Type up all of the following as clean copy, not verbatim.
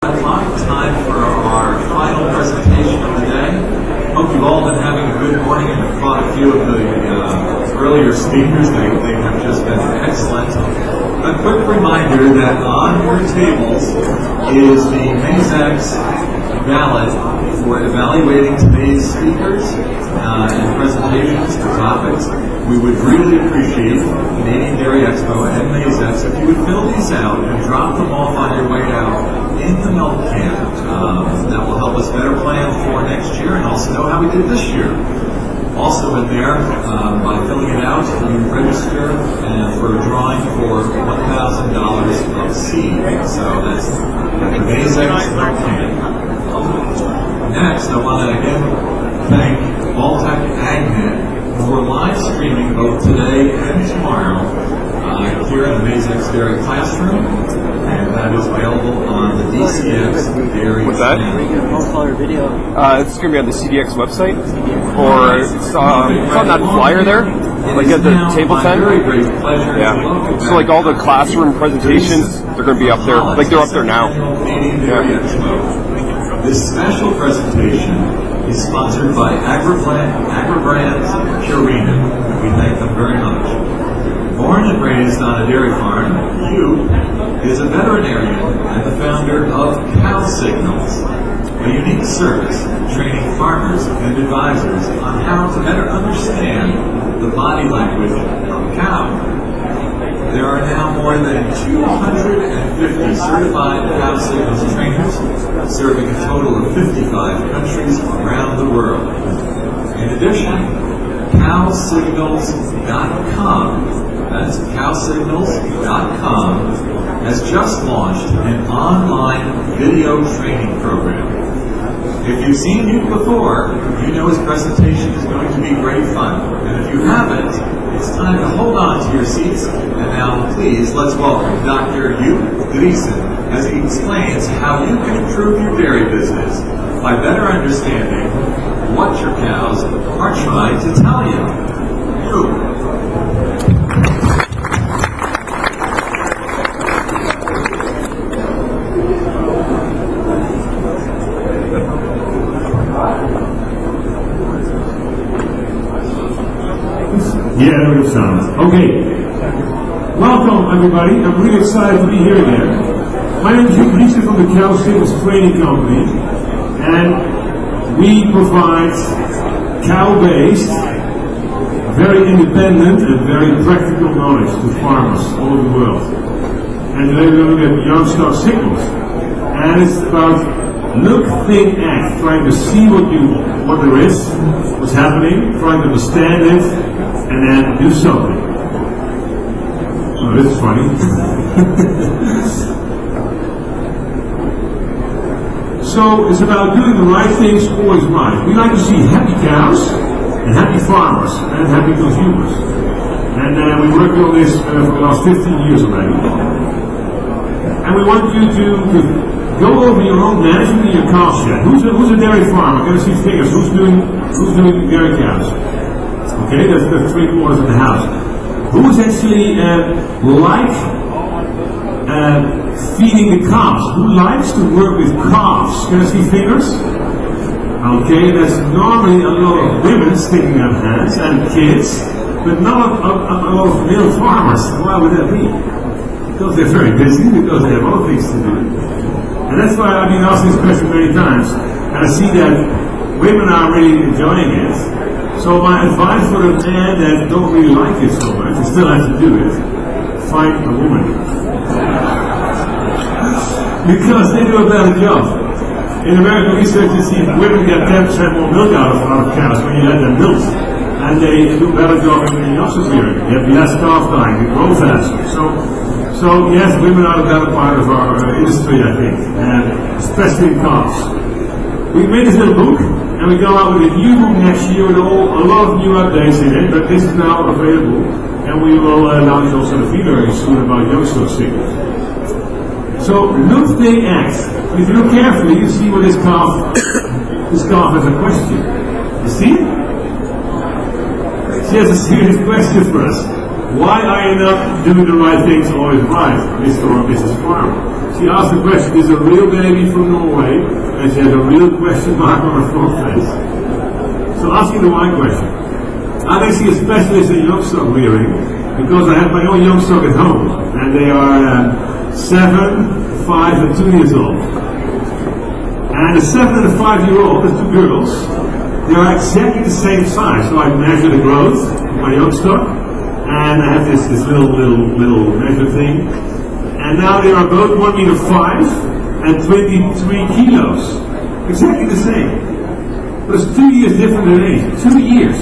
Time for our final presentation of the day. Hope you've all been having a good morning and have caught a few of the earlier speakers. They have just been excellent. A quick reminder that on your tables is the Mazaks ballot for evaluating today's speakers and presentations, the topics. We would really appreciate Canadian Dairy Expo and Mazaks if you would fill these out and drop them off on your way out in the milk can. That will help us better plan for next year and also know how we did this year. Also in there, by filling it out, you register for a drawing for $1,000 of seed. So that's the Mazaks milk can. Next, I want to again thank Baltec AgNet for live streaming both today and tomorrow here in the Mazaks Dairy Classroom, and that is available on the DCX Dairy. What's that? It's going to be on the CDX website, or it's on that flyer there, like at the table tent. Yeah. So like all the classroom presentations, they're going to be up there, like they're up there now. Yeah. This special presentation is sponsored by AgriBrands Purina. We thank them very much. Born and raised on a dairy farm, Hugh is a veterinarian and the founder of Cow Signals, a unique service training farmers and advisors on how to better understand the body language of a cow. There are now more than 250 certified Cow Signals trainers serving a total of 55 countries around the world. In addition, CowSignals.com, that's CowSignals.com, has just launched an online video training program. If you've seen Hugh before, you know his presentation is going to be great fun. And if you haven't, it's time to hold on to your seats. And now, please, let's welcome Dr. Hugh Driessen as he explains how you can improve your dairy business by better understanding what your cows are trying to tell you. Hugh. Yeah, that would sound. Okay. Welcome, everybody. I'm really excited to be here again. My name is Hugh Driessen from the Cow Signals Training Company, and we provide cow-based, very independent, and very practical knowledge to farmers all over the world. And today we're going to look at Youngstock Signals. And it's about look, think, act, trying to see what there is, what's happening, trying to understand it, and then do something. Oh, this is funny. So it's about doing the right things always right. We like to see happy cows and happy farmers and happy consumers. And we worked on this for the last 15 years already. And we want you to go over your own management in your cow shed. Who's a dairy farmer? I'm going to see figures. Who's doing dairy cows? Okay, that's the 3/4 of the house. Who's actually feeding the calves? Who likes to work with calves? Can I see fingers? Okay, there's normally a lot of women sticking up hands and kids, but not a lot of male farmers. Why would that be? Because they're very busy, because they have other things to do. And that's why I've been asked this question many times, and I see that women are really enjoying it. So my advice for the men that don't really like it so much, and still have to do it, find a woman. Because they do a better job. In American research, you see women get 10% more milk out of cows when you let them milk. And they do a better job in the opposite period. You have less calf dying, they grow faster. So yes, women are the better part of our industry, I think, and especially in calves. We made this little book, and we go out with a new book next year with a lot of new updates in it, but this is now available, and we will launch also the feeder very soon about Youngstock Signals. So look, think, act. If you look carefully, you see what this calf has a question. You see? She has a serious question for us. why are you not doing the right things always right, Mr. or Mrs. Farmer? She asked the question, is a real baby from Norway? And she had a real question mark on her front face. So asking the why question. I'm actually a specialist in young stock rearing because I have my own young stock at home. And they are 7, 5 and 2 years old. And the 7 and the 5-year-old, the two girls, they are exactly the same size. So I measure the growth of my young stock. And I have this little measure thing. And now they are both 1 meter 5 and 23 kilos. Exactly the same. But it's 2 years different in age. 2 years.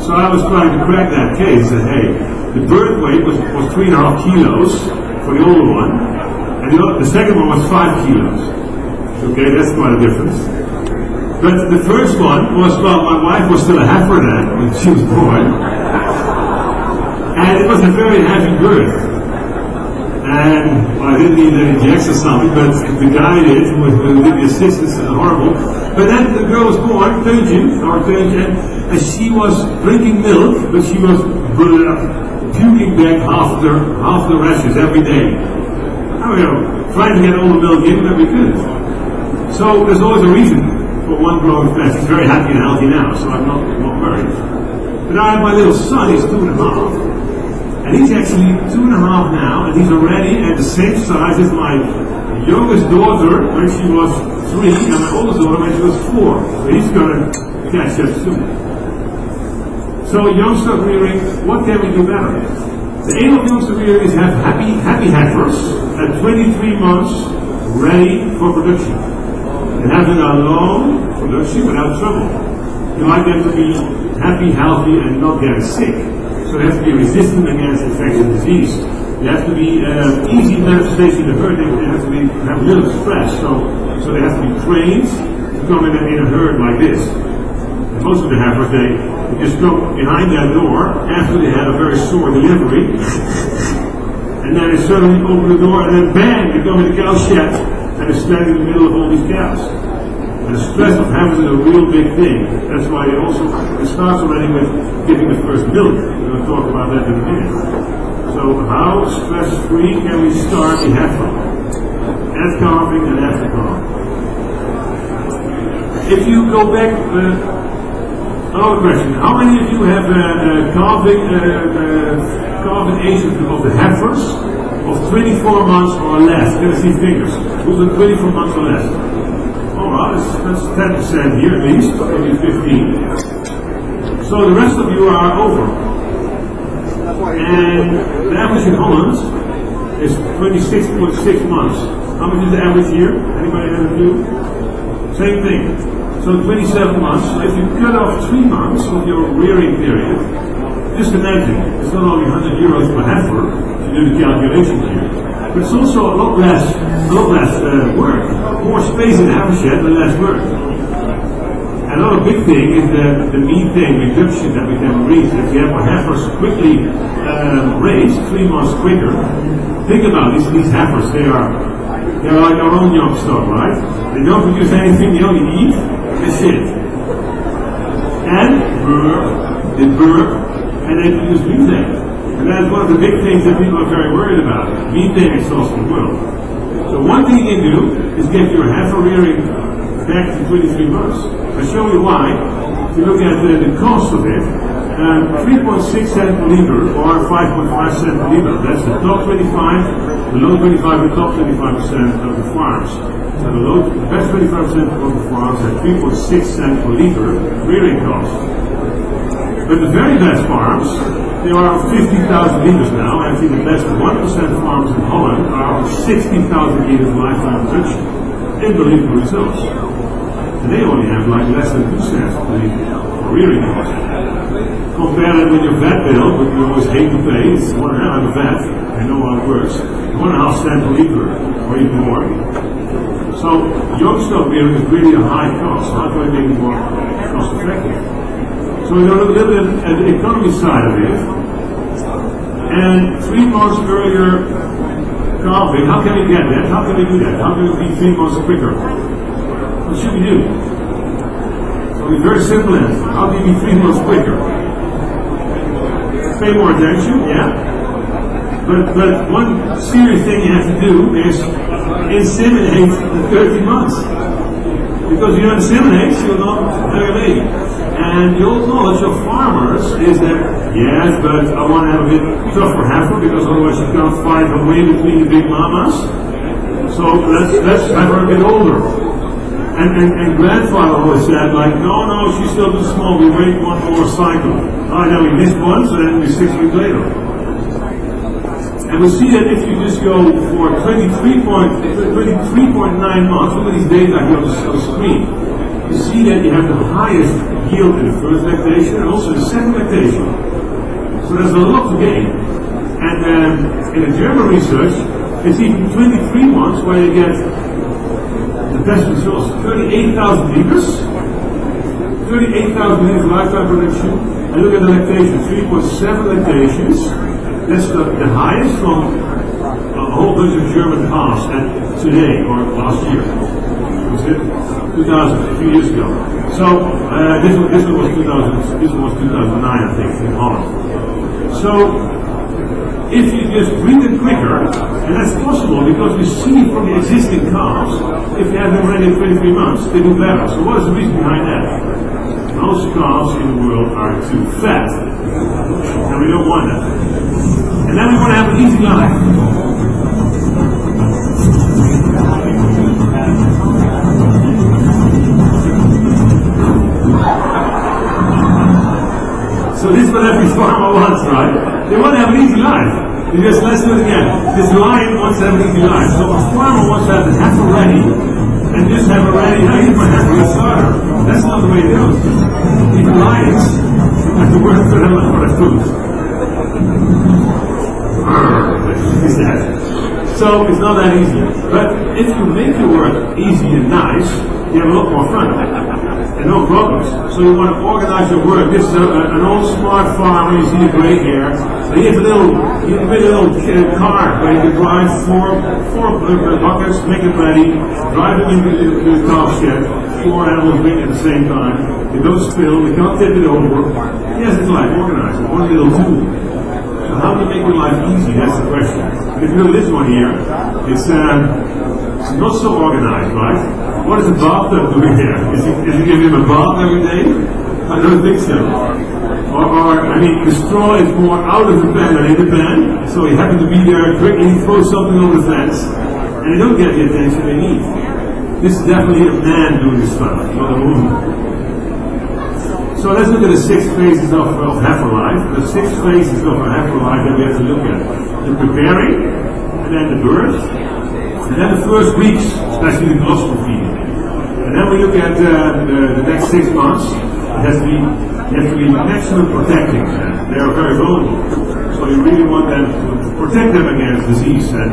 So I was trying to crack that case. And hey, the birth weight was 3.5 kilos for the older one. And the second one was 5 kilos. Okay, that's quite a difference. But the first one was, well, my wife was still a heifer then when she was born. And it was a very heavy birth. And well, I didn't need any injections or something, but the guy did, who did the assistance, is horrible. But then the girl was born, and she was drinking milk, but she was puking back half the rashes every day. Trying to get all the milk in that we could. So there's always a reason for one growing fast. He's very happy and healthy now, so I'm not worried. But I have my little son, he's 2.5. And he's actually 2.5 now, and he's already at the same size as my youngest daughter when she was 3, and my oldest daughter when she was 4. So he's going to catch up soon. So young stock rearing, what can we do better? The aim of young stock rearing is to have happy heifers at 23 months ready for production. And having a long production without trouble. You like them to be happy, healthy, and not getting sick. So they have to be resistant against infectious disease. They have to be easy manifestation in the herd. They have to have little stress. So they have to be trained to come in a herd like this. And most of the heifers, they just go behind that door after they had a very sore delivery. And then they suddenly open the door and then bang, they go in the cow shed and they stand in the middle of all these cows. And the stress of heifers is a real big thing. That's why it starts already with giving the first milk. We're going to talk about that in a minute. So how stress-free can we start the heifer? At calving and after calving. If you go back, another question. How many of you have calving age of the heifers of 24 months or less? Can I see fingers? Who's on 24 months or less? That's 10% here at least, maybe 15. So the rest of you are over. And the average in Holland is 26.6 months. How much is the average here? Anybody have a clue? Same thing. So 27 months. So if you cut off 3 months of your rearing period, just imagine, it's not only 100 euros per heifer, if you do the calculation here, but it's also a lot less work. More space in the heifer shed, but less work. Another big thing is the methane reduction that we can reach if we have our heifers quickly raised 3 months quicker. Think about these heifers, they're like our own young stock, right? They don't produce anything, they only eat and shit. And they burp, and they produce methane. And that's one of the big things that people are very worried about. Methane exhaust in the world. So one thing you can do is get your heifer rearing back to 23 months. I'll show you why. If you look at the cost of it, 3.6 cents per liter or 5.5 cents per liter. That's the top 25, the low 25, the top 25% of the farms. So the best 25% of the farms have 3.6 cents per liter rearing cost. But the very best farms, they are 50,000 liters now. Actually, the best 1% farms in Holland are 60,000 liters lifetime production. Unbelievable results. And they only have like less than 2 cents per liter for rearing cost. Compare that with your vet bill, but you always hate to pay. It's 1.5 I'm a vet. I know how it works. 1.5 cents per liter, or even more. So, young stock rearing is really a high cost. How can I make it more cost effective? So we're going to look a little bit at the economy side of it. And 3 months earlier calving, how can we get that? How can we do that? How can we be 3 months quicker? What should we do? So it's very simple answer. How can we be 3 months quicker? pay more attention, yeah. But one serious thing you have to do is inseminate the 30 months. Because you inseminate, you'll not have a baby. And the old knowledge of farmers is that, yes, but I want to have a bit tougher heifer because otherwise you can't fight her way between the big mamas. So let's have her a bit older. And grandfather always said, like, no, she's still too small, we wait one more cycle. Oh, then we missed one, so then we 6 weeks later. And we see that if you just go for 23.9 months, look at these data here on the screen, you see that you have the highest yield in the first lactation and also the second lactation. So there's a lot to gain. And in the German research, it's even 23 months where you get the best results. 38,000 liters, 38,000 liters lifetime production. And look at the lactation, 3.7 lactations. That's the highest from a whole bunch of German calves today or last year. Was it 2000, a few years ago? So this was 2000. This was 2009, I think, in Holland. So if you just breed them quicker, and that's possible because you see from the existing calves, if you have them ready in 23 months, they do better. So what is the reason behind that? Most calves in the world are too fat, and we don't want that. And then we want to have an easy life. So this is what every farmer wants, right? They want to have an easy life. Because let's do it again. This lion wants to have an easy life. So a farmer wants to have the heifer ready, and just have it ready. Now here's my heifer, let's start her. That's not the way it goes. Even lions have to work for them for their food. So it's not that easy. But if you make your work easy and nice, you have a lot more fun and no problems. So you want to organize your work. This is an old smart farmer. You see the gray hair. So he has a little car where you can drive four buckets, make it ready, drive it into the calf shed. 4 animals drink at the same time. They don't spill. They can't tip it over. Yes, it's like organized. One little tool. So how do you make your life easy? That's the question. If you look at this one here, it's not so organized, right? What is the bathtub doing here? Is he giving him a bath every day? I don't think so. I mean, the straw is more out of the pan than in the pan, so he happened to be there quickly, throw something over the fence, and they don't get the attention they need. This is definitely a man doing this stuff, not a woman. So let's look at the 6 phases of heifer life. The 6 phases of a heifer life that we have to look at. The preparing, and then the birth, and then the first weeks, especially the colostrum feeding. And then we look at the next 6 months. You have to be maximum protecting them. They are very vulnerable. So you really want them to protect them against disease and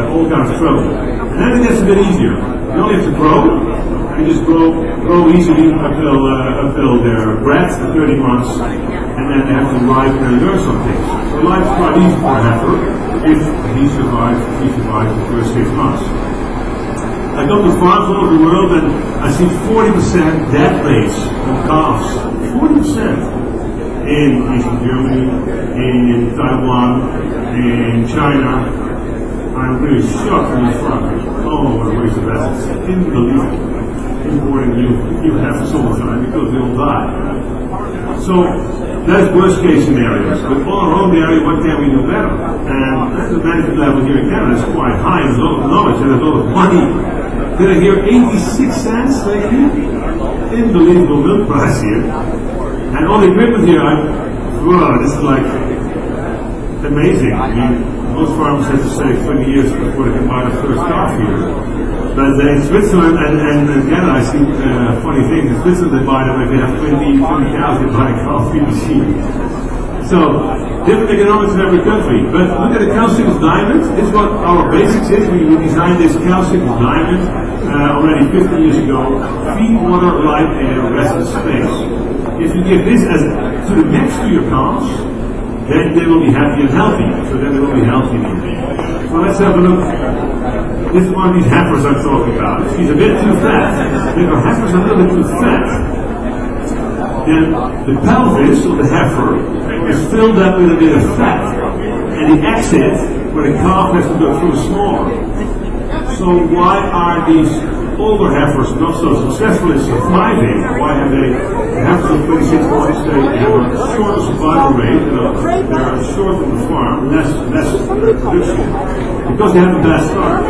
all kinds of trouble. And then it gets a bit easier. You don't have to grow. You just grow easily until they're bred for 30 months, and then they have to ripen and learn some things. So life's quite easy for a heifer if he survives the first 6 months. I go to farms all over the world and I see 40% death rates of calves. 40%. In Eastern Germany, in Taiwan, in China. I'm really shocked at these farmers. Oh, what a waste of assets. Unbelievable. Importing new heifers all the time because they will die. So that's worst case scenarios. But on our own area, what can we do better? And the benefit level here in Canada is quite high. There's a lot of knowledge and there's a lot of money. Did I hear 86 cents lately? Unbelievable milk price here. And all the equipment here, wow, this is like amazing. I mean, most farmers have to save 20 years before they can buy the first calf here. But in Switzerland and Canada, I see funny things. In Switzerland, they buy them if they have 20 cows, they buy a calf feed machine. So, different economics in every country. But look at the calcium diamond. This is what our basics is. We designed this calcium diamond already 50 years ago. Feed, water, light, air, rest, and space. If you give this to the next to your calves, then they will be happy and healthy. So then they will be healthy. So let's have a look. This is one of these heifers I'm talking about. She's a bit too fat. Her heifers are a little bit too fat. then the pelvis of the heifer is filled up with a bit of fat, and the exit where the calf has to go through is smaller. So why are these older heifers not so successful in surviving? Why have they, the heifers of 26 months, they have a shorter survival rate, they are short on the farm, less production, because they have a bad start.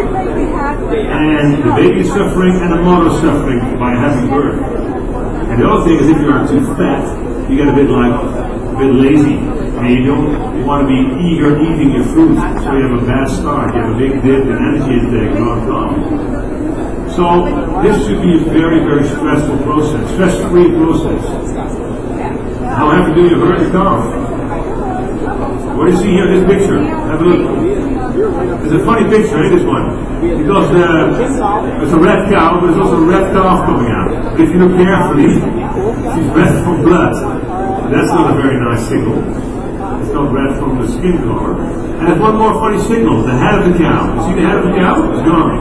And the baby is suffering and the mother is suffering by having birth. And the other thing is, if you are too fat, you get a bit lazy, and you don't want to be eager eating your food, so you have a bad start, you have a big dip in energy intake, so this should be a very, very stressful process, stress-free process. However, do you hurt the calf? What do you see here in this picture? Have a look. It's a funny picture, this one, because there's a red cow, but there's also a red calf coming out. If you look carefully, she's red from blood. That's not a very nice signal. It's not red from the skin color. And there's one more funny signal, the head of the cow. You see the head of the cow? It's gone.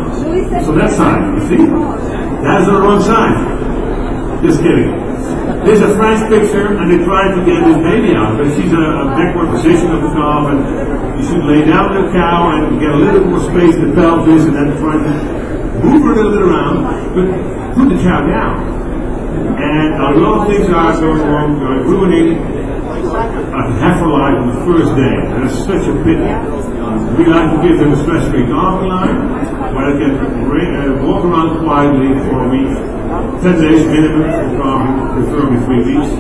So that side, you see? That is on the wrong side. Just kidding. There's a French picture, and they tried to get this baby out, but she's a backward position of the calf, and you should lay down the cow and get a little more space in the pelvis, and then try to move her a little bit around, but put the cow down. And a lot of things are going wrong, ruining a heifer life on the first day. And it's such a pity. We like to give them a stress-free calving line, where they can walk around quietly for a week, 10 days minimum for calving, preferably 3 weeks,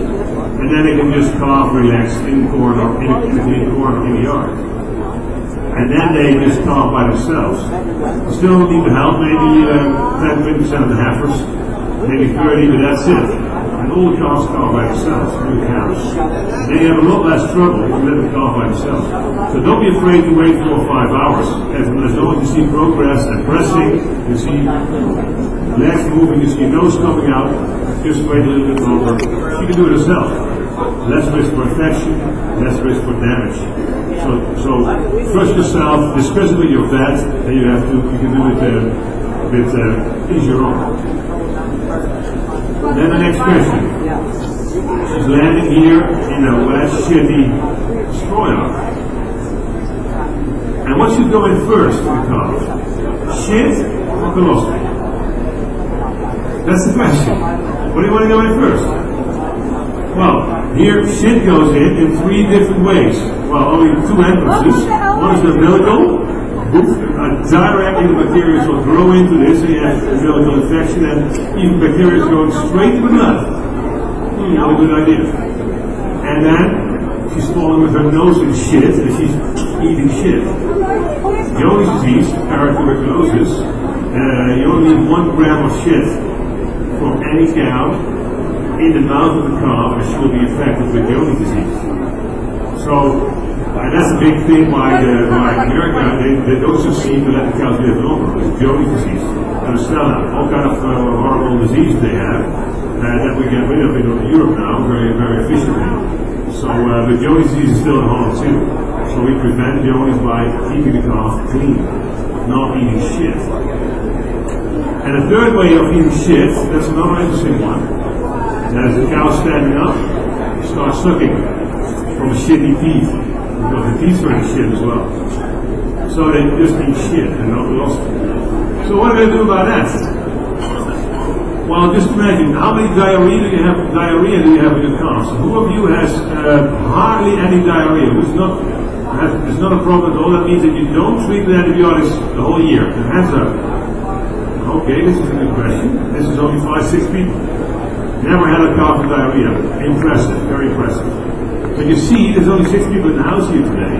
and then they can just calf relaxed in the corner, in the yard. And then they just calf by themselves. They still need the help, maybe 10-20% of the heifers, maybe 30, but that's it. And all the calves calf by themselves, new cows. They have a lot less trouble if you let them calf by themselves. So don't be afraid to wait 4 or 5 hours. As long as you see progress and pressing, you see legs moving, you see nose coming out, just wait a little bit longer. You can do it yourself. Less risk for infection, less risk for damage. So trust yourself, discuss it with your vet, and you can do it a bit easier on. Then the next question. She's landing here in a wet, shitty straw yard. And what should go in first to the calf? Shit or colostrum? That's the question. What do you want to go in first? Well, here shit goes in 3 different ways. Well, only 2 entrances. One is the umbilical. Directly the bacteria will grow into this, and you have umbilical infection, and even bacteria going straight to the blood. Not a good idea. And then she's falling with her nose in shit, and she's eating shit. Johne's disease, paratuberculosis, you only need 1 gram of shit from any cow in the mouth of the calf, and she will be infected with Johne's disease. So, and that's a big thing why America, they don't succeed to let the cows live longer. It's Johne's disease. Salmonella, all kind of horrible diseases they have that we get rid of in Europe now very, very efficiently. So the Johne's disease is still at home too. So we prevent Johne's by keeping the calf clean, not eating shit. And the third way of eating shit, that's another interesting one. That is the cow standing up, start sucking from the shitty teeth. Because the teeth are in shit as well. So they just eat shit and not lost. So what do they do about that? Well, just imagine, how many diarrhea do you have in your calves? Who of you has hardly any diarrhea? It's not a problem at all. That means that you don't treat with antibiotics the whole year. The hands up. Okay, this is a good question. This is only 5-6 people. Never had a calf with diarrhea. Impressive, very impressive. But you see, there's only 6 people in the house here today.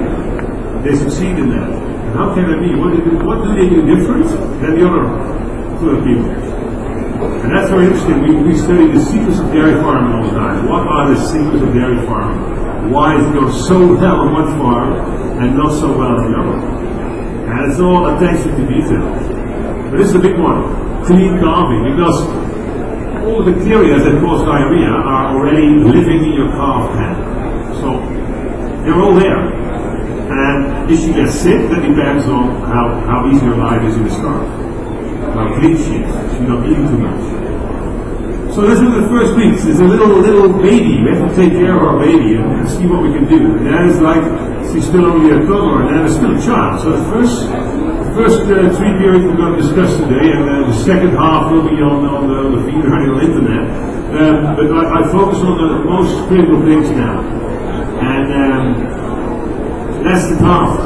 They succeed in that. And how can that be? What do they do different than the other people? And that's very interesting. We study the secrets of dairy farming all the time. What are the secrets of dairy farming? Why does it go so well on one farm and not so well on the other? And it's all attention to detail. But this is a big one. Clean calving, because all the bacteria that cause diarrhea are already living in your calf pen. So they're all there. And if she gets sick, that depends on how easy her life is in the start. How clean she is. She's not eating too much. So So this is the first week. It's a little baby. We have to take care of our baby and see what we can do. And that is like, she's still only a toddler, and that is still a child. So the first 3 periods we're going to discuss today, and the second half will be on the feeder and on the internet. But I focus on the most critical things now. And that's the task.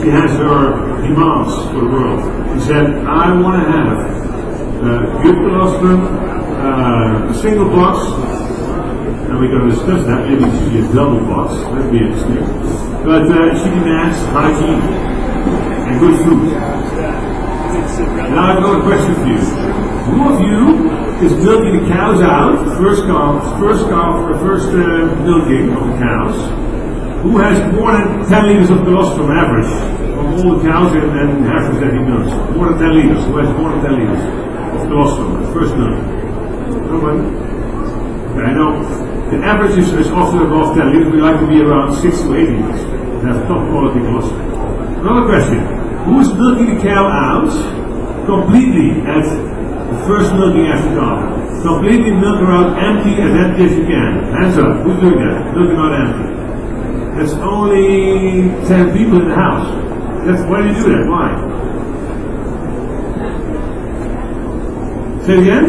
She has her demands for the world. She said, I want to have good colostrum, single box, and we're going to discuss that. Maybe it should be a double box. That'd be interesting. But she demands hygiene and good food. Now I've got a question for you. Who of you is milking the cows out, first milking of the cows? Who has more than 10 liters of colostrum average of all the cows and heifers that he milks? More than 10 liters. Who has more than 10 liters of colostrum, the first milk? Nobody? Okay, I know the average is often above 10 liters. We like to be around 6 to 8 liters. To have top quality colostrum. Another question. Who is milking the cow out completely at the first milking after calving? Completely milk her out empty as you can. Hands up. Who's doing that? Milking out empty. There's only 10 people in the house. Why do you do that? Why? Say it again?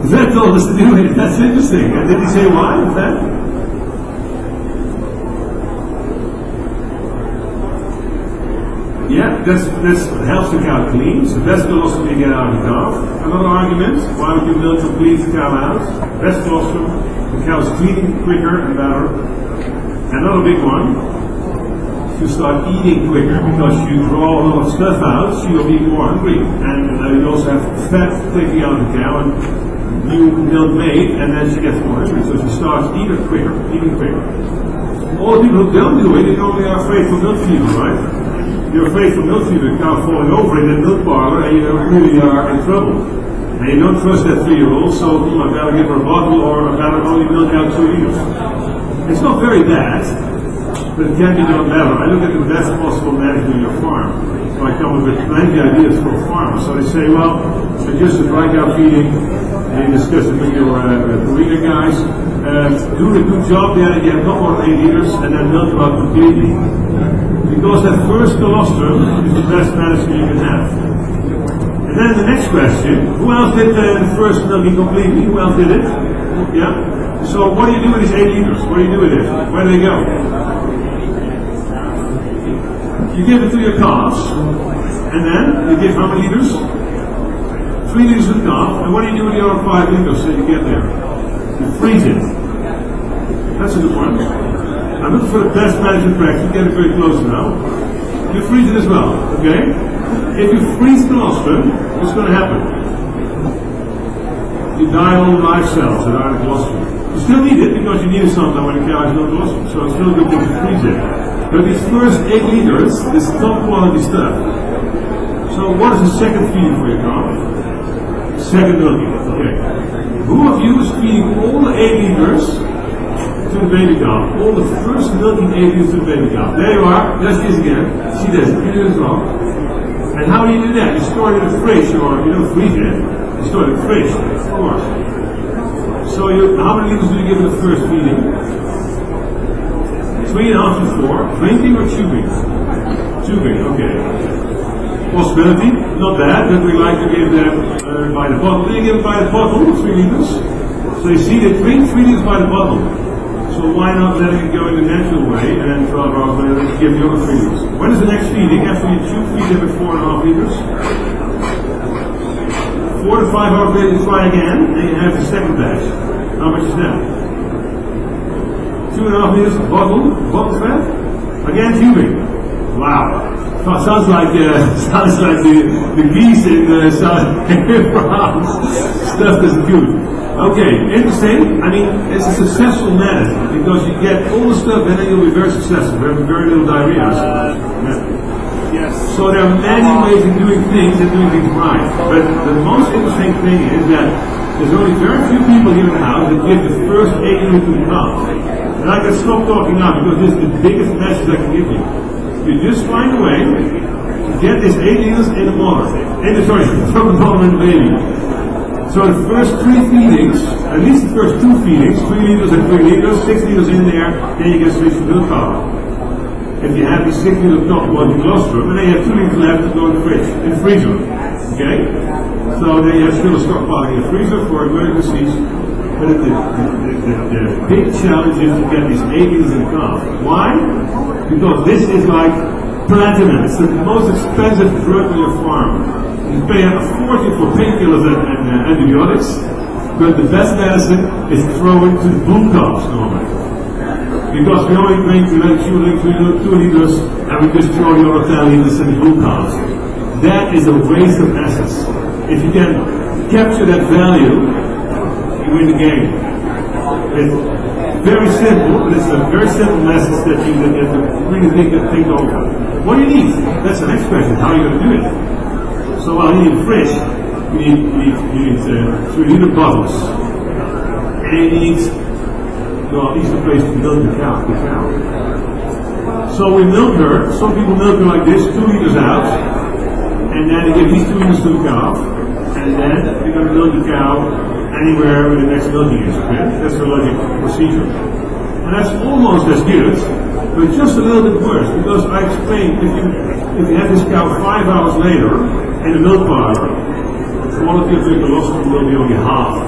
That told us to do it. That's interesting. And did he say why? Is that? Yeah, that helps the cow clean. So best colostrum you get out of the calf. Another argument, why would you milk complete the cow out? Best colostrum, the cow is cleaning quicker and better. Another big one, you start eating quicker because you draw a lot of stuff out, so you'll be more hungry. And you also have fat taking out of the cow, and new milk made, and then she gets more hungry. So she starts eating quicker. All the people who don't do it, they only are afraid for milk fever, right? You're afraid for milk fever, the cow falling over in the milk parlor, and you really are in trouble. And you don't trust that 3-year-old, so I better give her a bottle or I better only milk out 2 liters. It's not very bad, but it can be done better. I look at the best possible management of your farm. So I come up with plenty of ideas for farmers. So they say, well, just the dry cow feeding, and you discuss it with your breeder guys. Do a good job there, you have not more than 8 liters, and then milk them out completely. Because that first colostrum is the best medicine you can have. And then the next question, who else did the first milking completely? Who else did it? Yeah? So what do you do with these 8 liters? What do you do with it? Where do they go? You give it to your calves, and then you give how many liters? 3 liters to the calf, and what do you do with the other 5 liters that you get there? You freeze it. That's a good one. I'm looking for the best management practice. Get it very close now. You freeze it as well, okay? If you freeze colostrum, what's going to happen? You die all the live cells that are in the colostrum. You still need it because you need it sometime when the cow has no colostrum, so it's still good to freeze it. But these first 8 liters is top quality stuff. So what is the second feeding for your cow? Second milking, okay. Who of you is feeding all the 8 liters to the baby calf? All the first milking 8 liters to the baby calf. There you are. Let's do this again. See this. You do this wrong. And how do you do that? You store it in the fridge, or you don't freeze it. You store it in the fridge, of course. So how many liters do you give in the first feeding? 3.5 to 4. Drinking or chewing? Chewing, okay. Possibility, not bad, but we like to give them by the bottle. Do you give it by the bottle, 3 liters? So you see, they drink 3 liters by the bottle. So why not let it go in the natural way, and then 12 hours later give the other 3 liters? When is the next feeding? After you chew, feed them at 4.5 liters. 4 to 5 hours later you try again, and you have the second batch. How much is that? 2.5 liters bottle fat? Again tubing. Wow. Sounds like the geese in South France. Stuff is good. Okay, interesting. I mean, it's a successful method because you get all the stuff and then you'll be very successful. There will be very little diarrhea. Yes. So there are many ways of doing things and doing things right. But the most interesting thing is that there's only very few people here in the house that give the first 8 liters to the calf. And I can stop talking now because this is the biggest message I can give you. You just find a way to get this 8 liters in the mother. From the mother and the baby. So the first 3 feedings, at least the first 2 feedings, 3 liters and 3 liters, 6 liters in there, then you can switch to milk powder. If you have the 6 liter top one colostrum, and then you have 2 liters left to go in the fridge, in the freezer. Okay? So then you have still a stockpile in the freezer for emergencies. But the big challenge is to get these 8 liters in calf. Why? Because this is like platinum. It's the most expensive drug on your farm. You pay a fortune for painkillers and antibiotics, but the best medicine is thrown to the boom calves normally. Because we only drink 2 liters and we just throw the other 10 liters in the boom calves. That is a waste of assets. If you can capture that value, you win the game. It's very simple, but it's a very simple message that you have to really think over. What do you need? That's the next question. How are you going to do it? So while you need a fridge, you need 3 liter bottles. And you need, well, at least a place to milk the cow. So we milk her, some people milk her like this, 2 liters out, and then they give these 2 liters to the cow, and then you're going to milk the cow anywhere where the next milking is. Okay? That's the logic procedure. And that's almost as good, but just a little bit worse, because I explained if you have this cow 5 hours later in the milk parlor, the quality of the colostrum will be only half.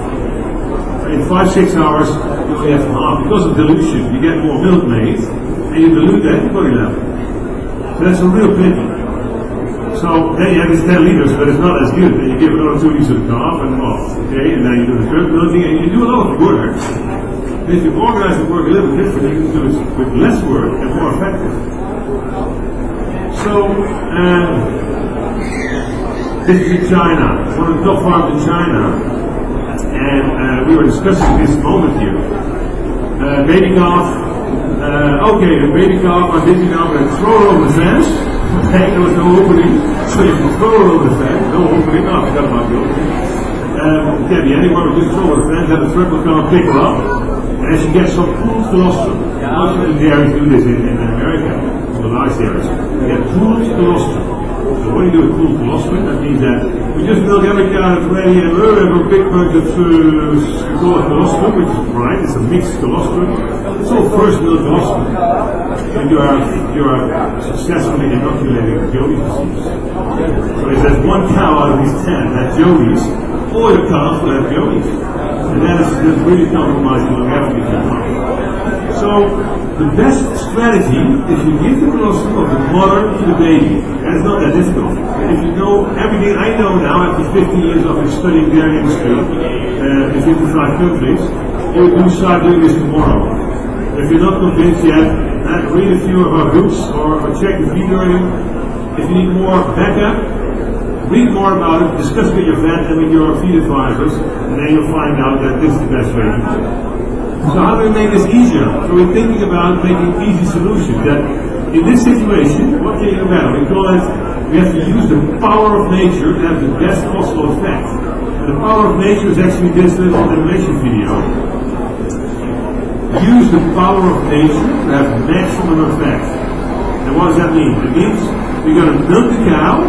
In 5-6 hours, you only have half. Because of dilution, you get more milk made, and you dilute the antibody level. So that's a real pity. So then you have this 10 liters, but it's not as good. Then you give another 2 liters to the calf, and well, okay, and then you do the third milking, and you do a lot of work. And if you organize the work a little different, you can do it with less work and more effective. So, this is in China, one of the top farms in China, and we were discussing this moment here. Baby calf, okay, the baby calf, I did now, and throw it over the fence. Okay, there was no opening, so you can throw it over the fence, no opening, I forgot about the opening. Can't be anyone who just throw over the fence, have a truck will come and pick her up, and she gets some pooled colostrum. Most of the dairies do this in America, in the large dairies. You get pooled colostrum. So what do you do with pooled colostrum? That means that we just milk every cow that's ready, and we have a big bunch of colostrum, which is bright, it's a mixed colostrum. It's all first milk colostrum. And you are successfully inoculating Joey's disease. So if there's 1 cow out of these 10 that Joey's, all your cows will have Joey's. And that is really compromising longevity. So the best strategy is to give the colostrum of the mother to the baby. And it's not that difficult. If you know everything I know now after 50 years of studying dairy industry in 55 countries, you do start doing this tomorrow. If you're not convinced yet, read a few of our books or check the video. If you need more backup, read more about it, discuss with your vet and with your feed advisors, and then you'll find out that this is the best way to do it. So how do we make this easier? So we're thinking about making easy solutions. That in this situation, what can you do better? We call it, we have to use the power of nature to have the best possible effect. And the power of nature is actually this little animation video. Use the power of nature to have maximum effect. And what does that mean? It means we're going to milk the cow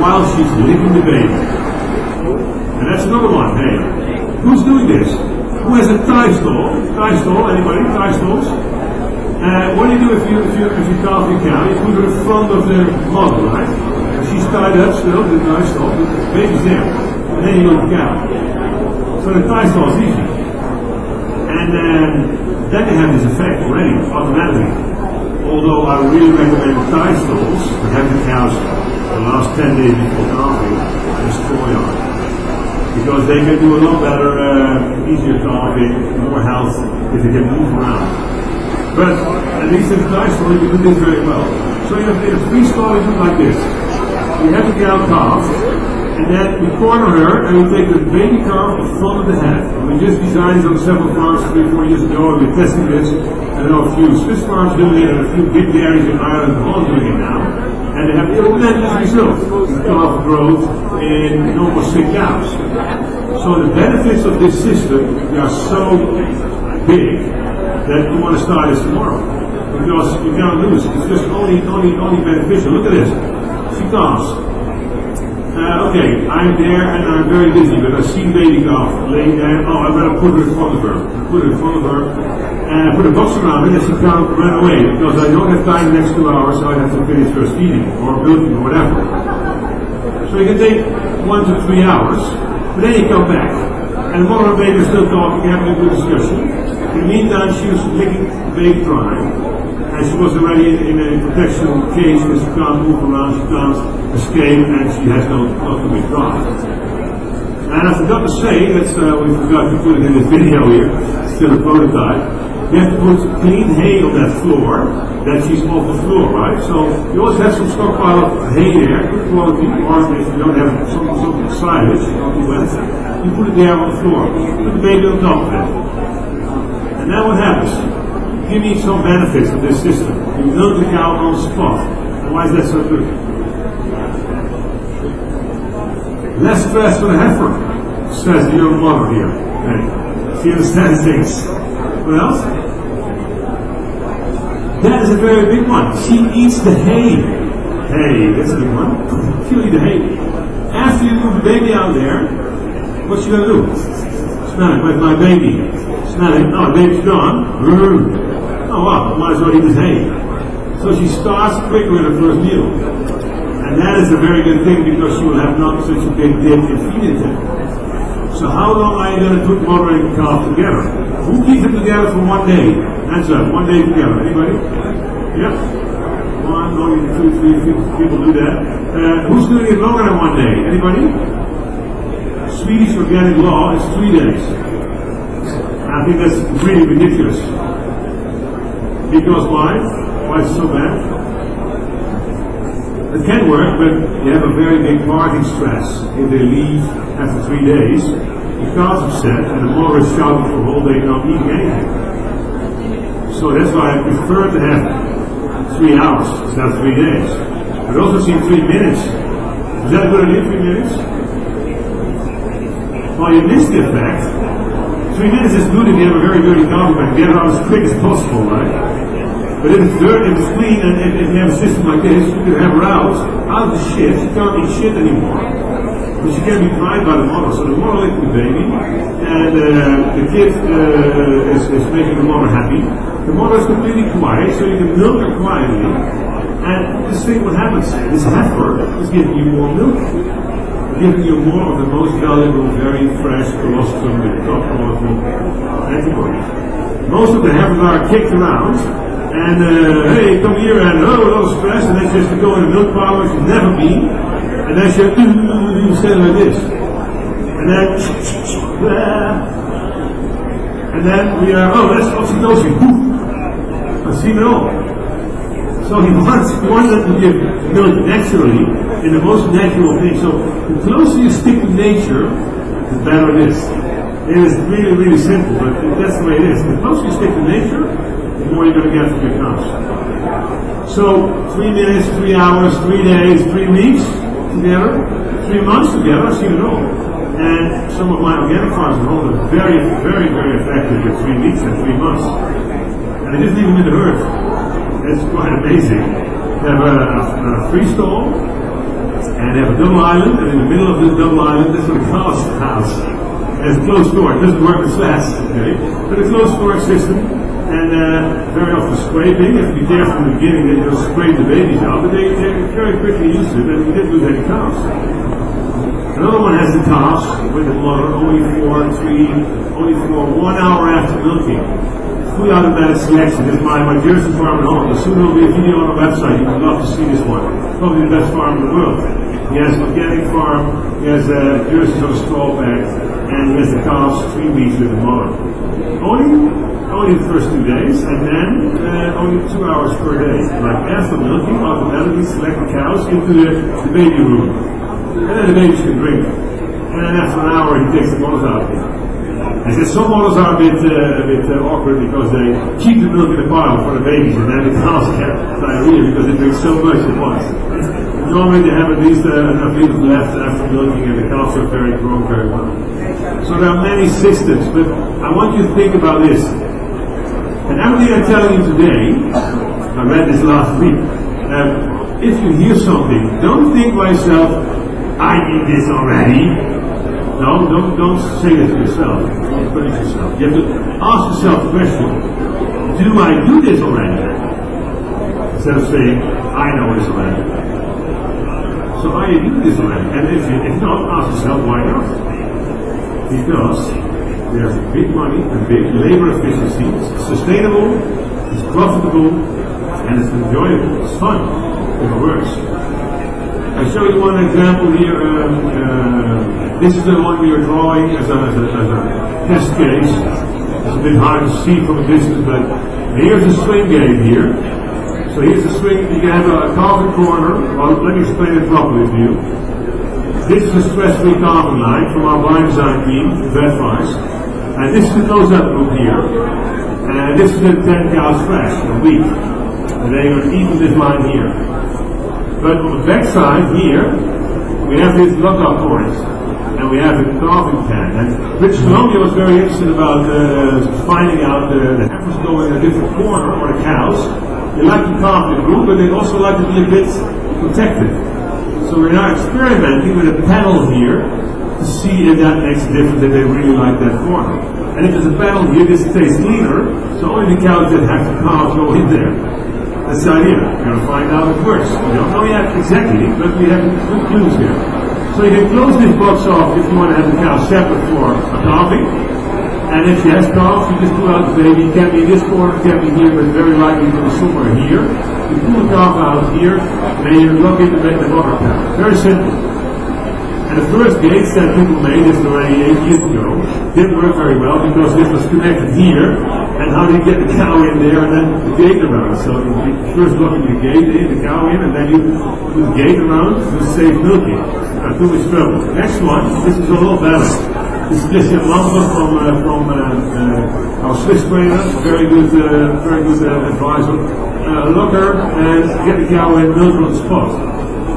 while she's licking the baby. And that's another one. Hey, who's doing this? Who has a tie stall? Tie stall? Anybody? Tie stalls? What do you do if you calf your cow? You put her in front of the mother, right? She's tied up still, the tie stall, the baby's there. And then you milk the cow. So the tie stall is easy. And then they have this effect already, automatically. Although I really recommend tie stalls to have the cows the last 10 days before calving and destroy on. Because they can do a lot better, easier calving, more health if they can move around. But at least in the tie stall you can do this very well. So you have a free-stall, you do like this. You have the cow calf, and then we corner her, and we take the baby calf in front of the head. And we just designed it on several farms 3-4 years ago, and we're testing this. I know a few Swiss farms doing it, and a few big dairies in Ireland and Holland doing it now. And they have tremendous results. Calf growth in almost 6 cows. So the benefits of this system, they are so big that you want to start this tomorrow. Because you cannot lose. It's just only beneficial. Look at this. She calves. Okay, I'm there and I'm very busy, but I see the baby calf laying there. Oh, I better put her in front of her. Put her in front of her. And I put a box around it and she can't run away because I don't have time the next 2 hours, so I have to finish first feeding or milking or whatever. So it can take 1 to 3 hours, but then you come back. And the mother and baby are still talking, having a good discussion. In the meantime, she was licking the baby dry. And she was already in a protection cage because she can't move around, she can't escape, and she has no to be dry. And I forgot to say, we forgot to put it in this video here, it's still a prototype. You have to put clean hay on that floor, that she's off the floor, right? So you always have some stockpile of hay there, good quality, or if you don't have some silage, you put it there on the floor, put the baby on top of it. And now what happens? Give me some benefits of this system. You milk the cow on the spot. And why is that so good? Less stress for the heifer, says the young mother here. Okay. She understands things. What else? That is a very big one. She eats the hay. Hay, that's a big one. She'll eat the hay. After you move the baby out there, what's she gonna do? Smell it, where's my baby? Smell it. Oh, the baby's gone. Oh wow, might as well eat this hay. So she starts quick with her first meal. And that is a very good thing because she will have not such a big dip in feeding time. So how long are you going to put mother and calf together? Who keeps them together for 1 day? Answer, 1 day together. Anybody? Yep. 1, only 2, 3 people do that. Who's doing it longer than 1 day? Anybody? Swedish organic law is 3 days. I think that's really ridiculous. Because why? Why is it so bad? It can work, but you have a very big parting stress. If they leave after 3 days, the calf's upset and the mother is shouting for a whole day not eating anything. So that's why I prefer to have 3 hours instead of 3 days. I've also seen 3 minutes. Is that a good idea, 3 minutes? Well, you missed the effect. 3 minutes is good if you have a very dirty calf, but get it out as quick as possible, right? But if it's dirty, if it's clean, and if you have a system like this, you can have her out of the shit. She can't eat shit anymore. But she can be cried by the mother. So the mother licks the baby, and the kid is making the mother happy. The mother is completely quiet, so you can milk her quietly. And this thing, what happens? This heifer is giving you more milk. Giving you more of the most valuable, very fresh colostrum with top quality antibodies. Most of the heifers are kicked around. And hey, come here and a lot of stress, and then she has to go in the milk parlor, she's never been, and then she has to stand like this. And then we are, oh, that's oxytocin. I've seen it all. So he wants them to give milk naturally, in the most natural thing. So the closer you stick to nature, the better it is. It is really, really simple, but that's the way it is. The closer you stick to nature, the more you're going to get from your cows. So 3 minutes, 3 hours, 3 days, 3 weeks together, 3 months together, I've seen it all. And some of my organic farms at home are very, very, very effective in 3 weeks and 3 months. And they didn't even in the herd. It's quite amazing. They have a free stall, and they have a double island, and in the middle of this double island, this is a cow's house. And it's a closed door. It doesn't work as fast, okay? But a closed storage system. And very often scraping. You have to be careful in the beginning that you don't scrape the babies out, but they very quickly used to it, and we didn't lose any calves. Another one has the calves with the mother only for 1 hour after milking. Fully automatic selection. This is my Jersey farm at home. Soon there will be a video on our website. You would love to see this one. Probably the best farm in the world. He has an organic farm, he has jerseys on a straw bag, and he has the calves 3 weeks with the mother. Only the first 2 days, and then only 2 hours per day. Like after milking, automatically select the cows into the baby room. And then the babies can drink. And then after an hour, he takes the mothers out. I said some mothers are a bit awkward because they keep the milk in the pile for the babies, and then the cows get diarrhea because they drink so much at once. Normally they have at least enough liters left after milking, and the cows are grown very well. So there are many systems, but I want you to think about this. And everything I'm telling you today, I read this last week, if you hear something, don't think by yourself, I knew this already. No, don't say it to yourself. Don't put it to yourself. You have to ask yourself the question, do I do this already? Instead of saying, I know this already. So I do this already. And if not, ask yourself, why not? Because there's big money and big labor efficiency. It's sustainable, it's profitable, and it's enjoyable. It's fun if it works. I show you one example here. This is the one we are drawing as a test case. It's a bit hard to see from a distance, but here's the swing gate here. So here's the swing. You have a carving corner. Well, let me explain it properly to you. This is a stress-free carving line from our blind design team, Vetwise. And this is the close-up loop here. And this is the 10 cows fresh a week. And they're going to eat this line here. But on the back side here, we have these lockout points. And we have a carving pan. And Rich Columbia was very interested about finding out the heifers go in a different corner, or the cows. They like to carve in a group, but they also like to be a bit protected. So we're now experimenting with a panel here to see if that makes a difference, that they really like that corner. And if there's a panel here, this stays cleaner, so only the cows that have to carve go in there. That's the idea. We're going to find out if it works. We don't know yet exactly, but we have good clues here. So you can close this box off if you want to have the cow separate for a calving. And if she has calves, you just pull out the baby. It can be in this corner, it can be here, but very likely to be somewhere here. You pull the calf out here, and then you lock it to make the water panel. Very simple. And the first gates that people made, this already 8 years ago, didn't work very well because this was connected here, and how do you get the cow in there and then the gate around? So you first locking the gate in, the cow in, and then you put the gate around to save milking. Too much trouble. Next one, this is a lot better. This is Christian Lambert from our Swiss trainer, very good advisor. Lock her and get the cow in, milk on the spot.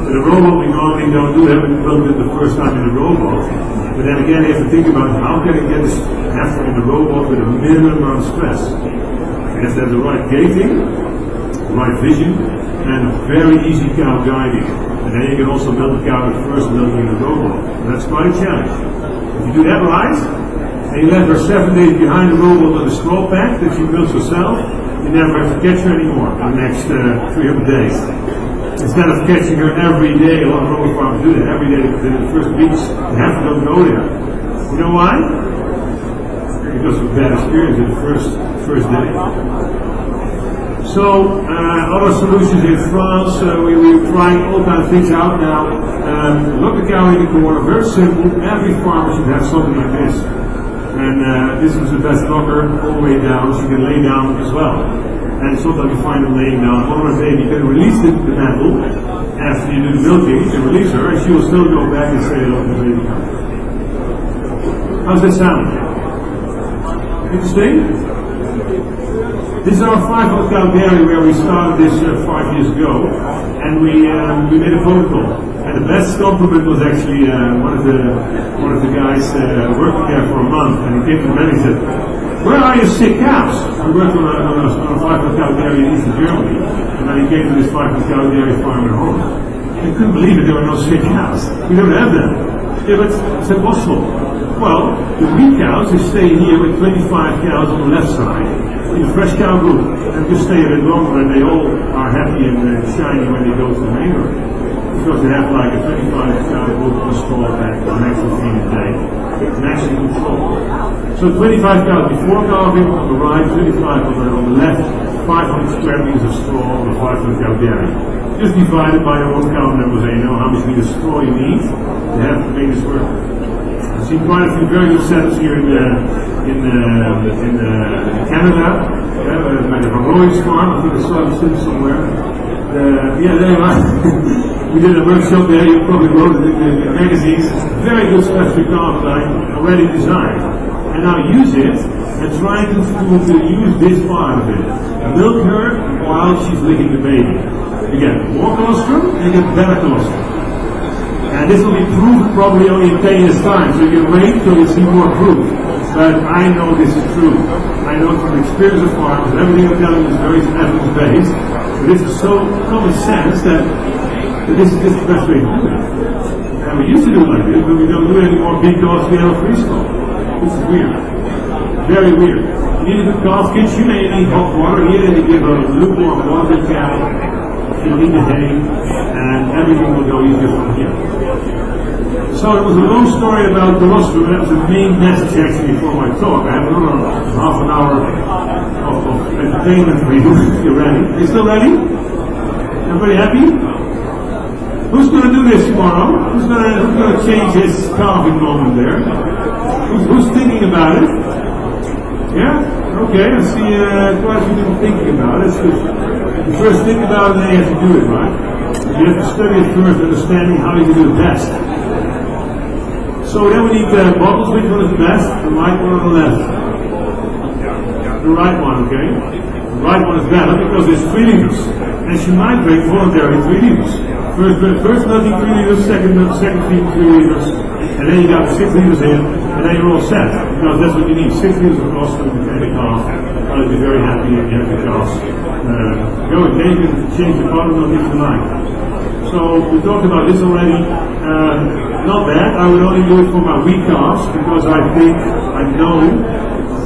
With a robot, we normally don't do that. We built it the first time in the robot. But then again, you have to think about how can you get this heifer in the robot with a minimum amount of stress. You have to have the right gating, the right vision, and a very easy cow guiding. And then you can also milk the cow at first milking in the robot. And that's quite a challenge. If you do that right, and you let her 7 days behind the robot on the straw pack that she milks herself, you never have to catch her anymore for the next 300 days. Instead of catching her every day, a lot of robot farmers do that every day. In the first weeks, the heifer don't go there. You know why? Because of a bad experience in the first day. So, other solutions in France, we're trying all kinds of things out now. Lock the cow in the corner, very simple. Every farmer should have something like this. And this is the best locker all the way down, so you can lay down as well. And sometimes you find them laying down. One day you can release the handle after you do the milking, you can release her, and she will still go back and say hello to the baby. How's that sound? Interesting? This is our 500 cow dairy where we started this 5 years ago, and we made a protocol. And the best compliment was actually one of the guys working there for a month, and he came to the man and said, "Where are your sick cows?" We worked on a 500 cow dairy in Eastern Germany, and then he came to this 500 cow dairy farm at home. He couldn't believe it, there were no sick cows. We don't have them. Yeah, but it's impossible. Well, the weak cows, they stay here with 25 cows on the left side, in the fresh cow group, and just stay a bit longer, and they all are happy and shiny when they go to the manger. Because they have like a 25 cow group on the straw pack, the maximum feed a day. Maximum control. So 25 cows before calving on the right, 25 on the left, 500 square meters of straw on the 500 cow dairy. Just divided by your own cow numbers, and you know how much meters straw you need to have to make this work. I've seen quite a few very good setups here in Canada, by the Roy's farm. I think I saw them somewhere. Yeah, there you are. We did a workshop there. You probably wrote it in the magazines. Very good specific calf line already designed, and now use it and try to use this part of it. Milk her while she's licking the baby. You get more colostrum and you get better colostrum. And this will be proven probably only in 10 years' time, so you can wait till you see more proof. But I know this is true. I know from experience of farmers, everything I'm telling you is very evidence-based. But this is so common sense that this is the best way to do it. And we used to do it like this, but we don't do it anymore because we have a freeze flow. This is weird. Very weird. You need a good golf kitchen, and you need hot water. Here they give a lukewarm water can. You need the hay, and everything will go easier from here. So it was a long story about colostrum. That was the main message actually for my talk. I have another half an hour of entertainment for you if you're ready. Are you still ready? Everybody happy? Who's going to do this tomorrow? Who's going to change his carving moment there? Who's thinking about it? Yeah? Okay, I see quite a few people thinking about it. So you first think about it, and then you have to do it, right? You have to study it first, understanding how you can do it best. So then we need bottles. Which one is best? The right one or the left? The right one, okay? The right one is better because there's 3 liters. And she might drink voluntarily 3 liters. First nothing 3 liters, second 3 liters, and then you got 6 liters in, and then you're all set. Because that's what you need. 6 liters of colostrum to take it off. I'll be very happy if you have the cost. Go and you can change the bottle of if you like. So we talked about this already. Not bad. I would only do it for my weak calves because I know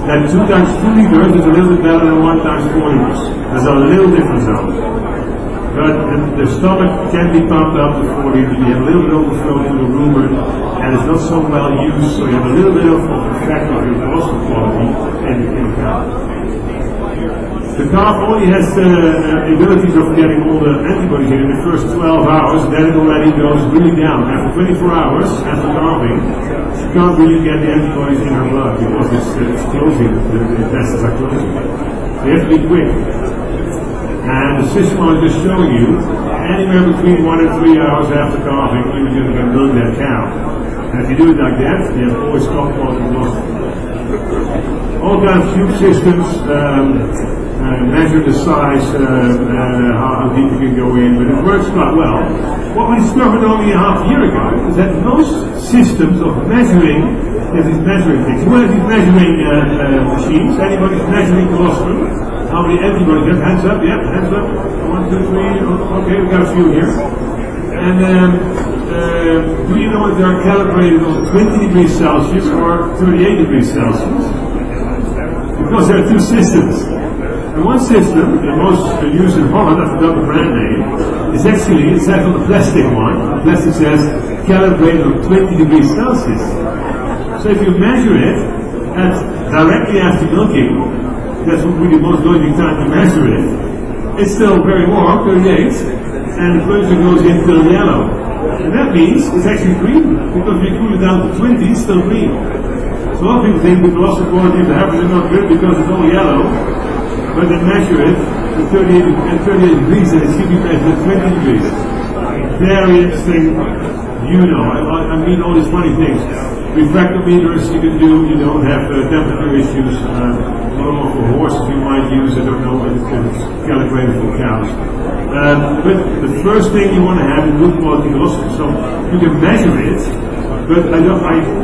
that 2 times 2 liters is a little bit better than 1 times 4 liters. There's a little difference though. But the stomach can be pumped up to 4 liters. You have a little bit overflow to the rumen, and it's not so well used, so you have a little bit of effect of your colostrum quality in the calf. The calf only has the abilities of getting all the antibodies in the first 12 hours, then it already goes really down. After 24 hours, after calving, she can't really get the antibodies in her blood because it's closing, the intestines are closing. So you have to be quick. And the system I was just showing you, anywhere between 1 and 3 hours after calving, you're going to milk that cow. And if you do it like that, you have always top quality colostrum. All kinds of tube systems, measure the size, how deep you can go in, but it works quite well. What we discovered only a half year ago is that most systems of measuring, there's these measuring things. What are these measuring machines? Anybody's measuring colostrum? How many antibodies? Have hands up? Yeah, hands up. 1, 2, 3. Okay, we got a few here. And do you know if they are calibrated on 20 degrees Celsius or 38 degrees Celsius? Because there are 2 systems. And one system, the most used in Holland, I forgot the brand name, is actually, it says on the plastic one, the plastic says calibrated on 20 degrees Celsius. So if you measure it directly after milking, that's what we do most logic time to measure it, it's still very warm, 38, and the furniture goes into yellow. And that means it's actually green, because if you cool it down to 20, it's still green. So a lot of people think the colostrum quality of the heifers is not good because it's all yellow. But they measure it at 38 degrees and it should be measured at 20 degrees. Very interesting, I mean all these funny things. Refractometers you can do, you don't have temperature issues. Normal for horses you might use, I don't know if it's calibrated for cows. But the first thing you want to have is good quality colostrum. So you can measure it, but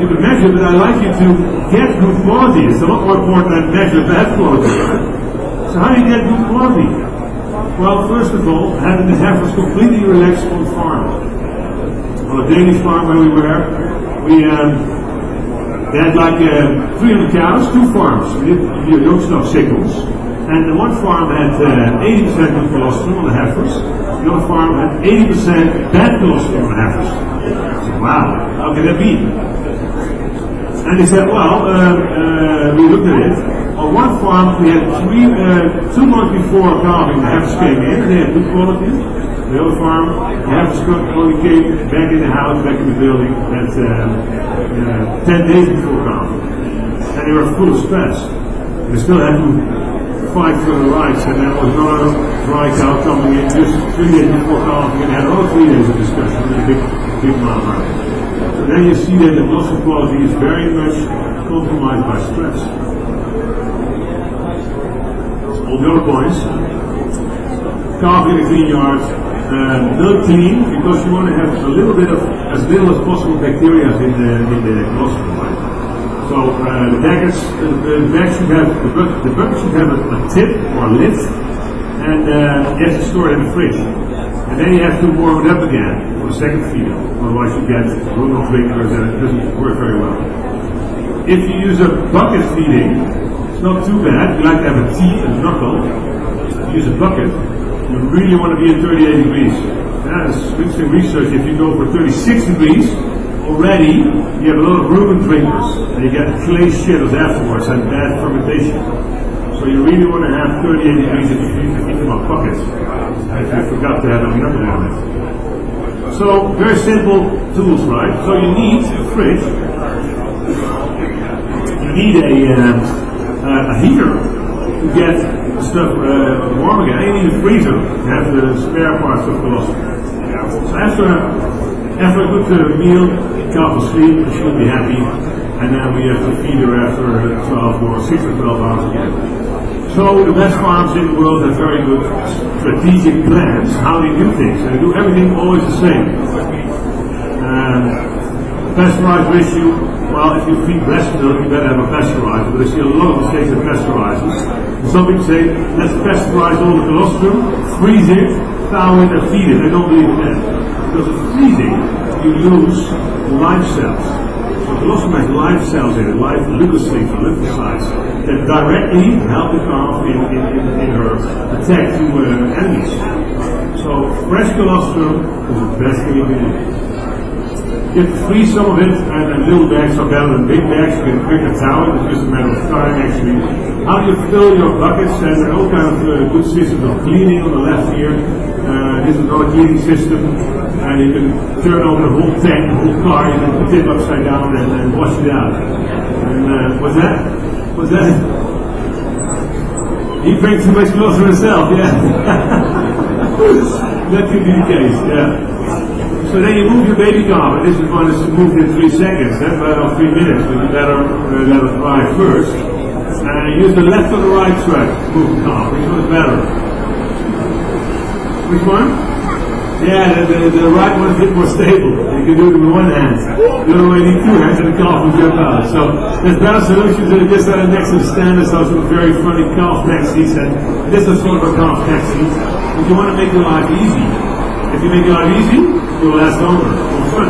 you can measure it, but I like you to get good quality. It's a lot more important than measure bad quality, right? So how do you get good quality? Well, first of all, having the heifers completely relaxed on farm. On a Danish farm where we were, they had like 300 cows, 2 farms. You don't stop sickles. And the one farm had 80% good colostrum on the heifers. The other farm had 80% bad colostrum on the heifers. I said, wow, how can that be? And they said, well, we looked at it. On one farm, we had 2 months before calving, the heifers came in, and they had good quality. The other farm, the heifers only came back in the house, back in the building, at 10 days before calving. And they were full of stress. They still had to fight for the rights, and there was another dry cow coming in just 3 days before calving, and had another 3 days of discussion with a big mama. So then you see that the colostrum quality is very much compromised by stress. All the other points, calving in a clean yard, milk clean, because you want to have a little bit of, as little as possible bacteria in the colostrum. So the bag should have, the bucket should have a tip or a lid, and you have to store it in the fridge. And then you have to warm it up again for the second feeder. Otherwise you get rumen drinkers and it doesn't work very well. If you use a bucket feeding, it's not too bad. You like to have a teeth and knuckle. If you use a bucket, you really want to be at 38 degrees. That is interesting research. If you go for 36 degrees, already you have a lot of rumen drinkers and you get clay shitters afterwards and bad fermentation. So you really want to have 38 degrees if you feed them on buckets. I forgot to have a knuckle on it. So very simple tools, right? So you need a fridge. You need a heater to get stuff warm again. You need a freezer to have the spare parts of colostrum. So after a good meal, calf will sleep, she will be happy, and then we have to feed her after 12 or 6 or 12 hours again. So the best farms in the world have very good strategic plans how they do things. They do everything always the same. Pasteurized ratio, well, if you feed breast milk, you better have a pasteurizer, but I see a lot of mistakes with pasteurizers. Some people say, let's pasteurize all the colostrum, freeze it, thaw it, and feed it. I don't believe in that. Because of freezing, you lose live cells. So colostrum has live cells in it, live leukocytes or lymphocytes, that directly help the calf in her attack to enemies. So fresh colostrum is the best thing you can do. You have to freeze some of it, and little bags are better than big bags. You can quicker thaw it. It's just a matter of time, actually. How do you fill your buckets? There's all kind of good systems of cleaning on the left here. This is another cleaning system, and you can turn over the whole tank, the whole car. You can put it upside down and wash it out. And what's that? What's that? He drinks too much clothes for himself. Yeah, that could be the case. Yeah. So then you move your baby calf, and this is one is moved in 3 seconds, that's about 3 minutes, but you better let it dry first. And use the left or the right thread to move the calf. Which one is better? Which one? Yeah, the right one is a bit more stable. You can do it with one hand. The other way you need 2 hands and the calf will jump out. So there's better solutions than just next to the stand. There's also very funny calf neck seats, and this is sort of a calf neck seat. But you want to make your life easy. If you make it life easy, it will last longer. It's fun.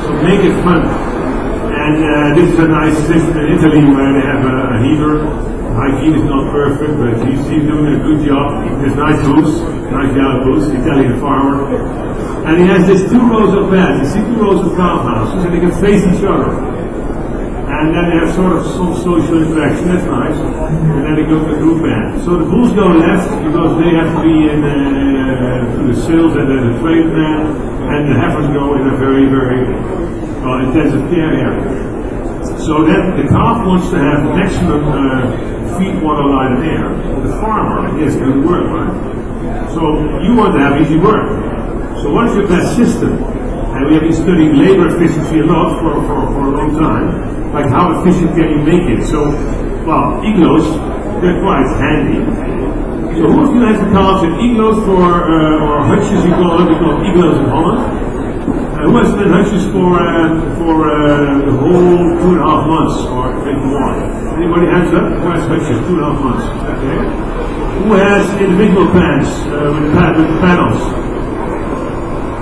So make it fun. And this is a nice system in Italy where they have a heater. Hygiene is not perfect, but he's doing a good job. There's nice boots, nice yellow boots, Italian farmer. And he has these 2 rows of beds. You see 2 rows of calf houses, and they can face each other. And then they have sort of some social interaction, that's nice. And then they go to the group band. So the bulls go left because they have to be in to the sills and the trained man, and the heifers go in a very, very intensive care area. So then the calf wants to have maximum feed, water, light, and air. The farmer has to do the work, right? So you want to have easy work. So what is your best system? And we have been studying labor efficiency a lot for a long time. Like how efficient can you make it? So, well, igloos, they're quite handy. So who of you has the calves in igloos or hutches, you call it, we call it igloos in Holland. Who has been hutches for the whole 2.5 months or a bit more? Anybody hands up? Who has hutches 2.5 months? Okay. Who has individual pens with the panels?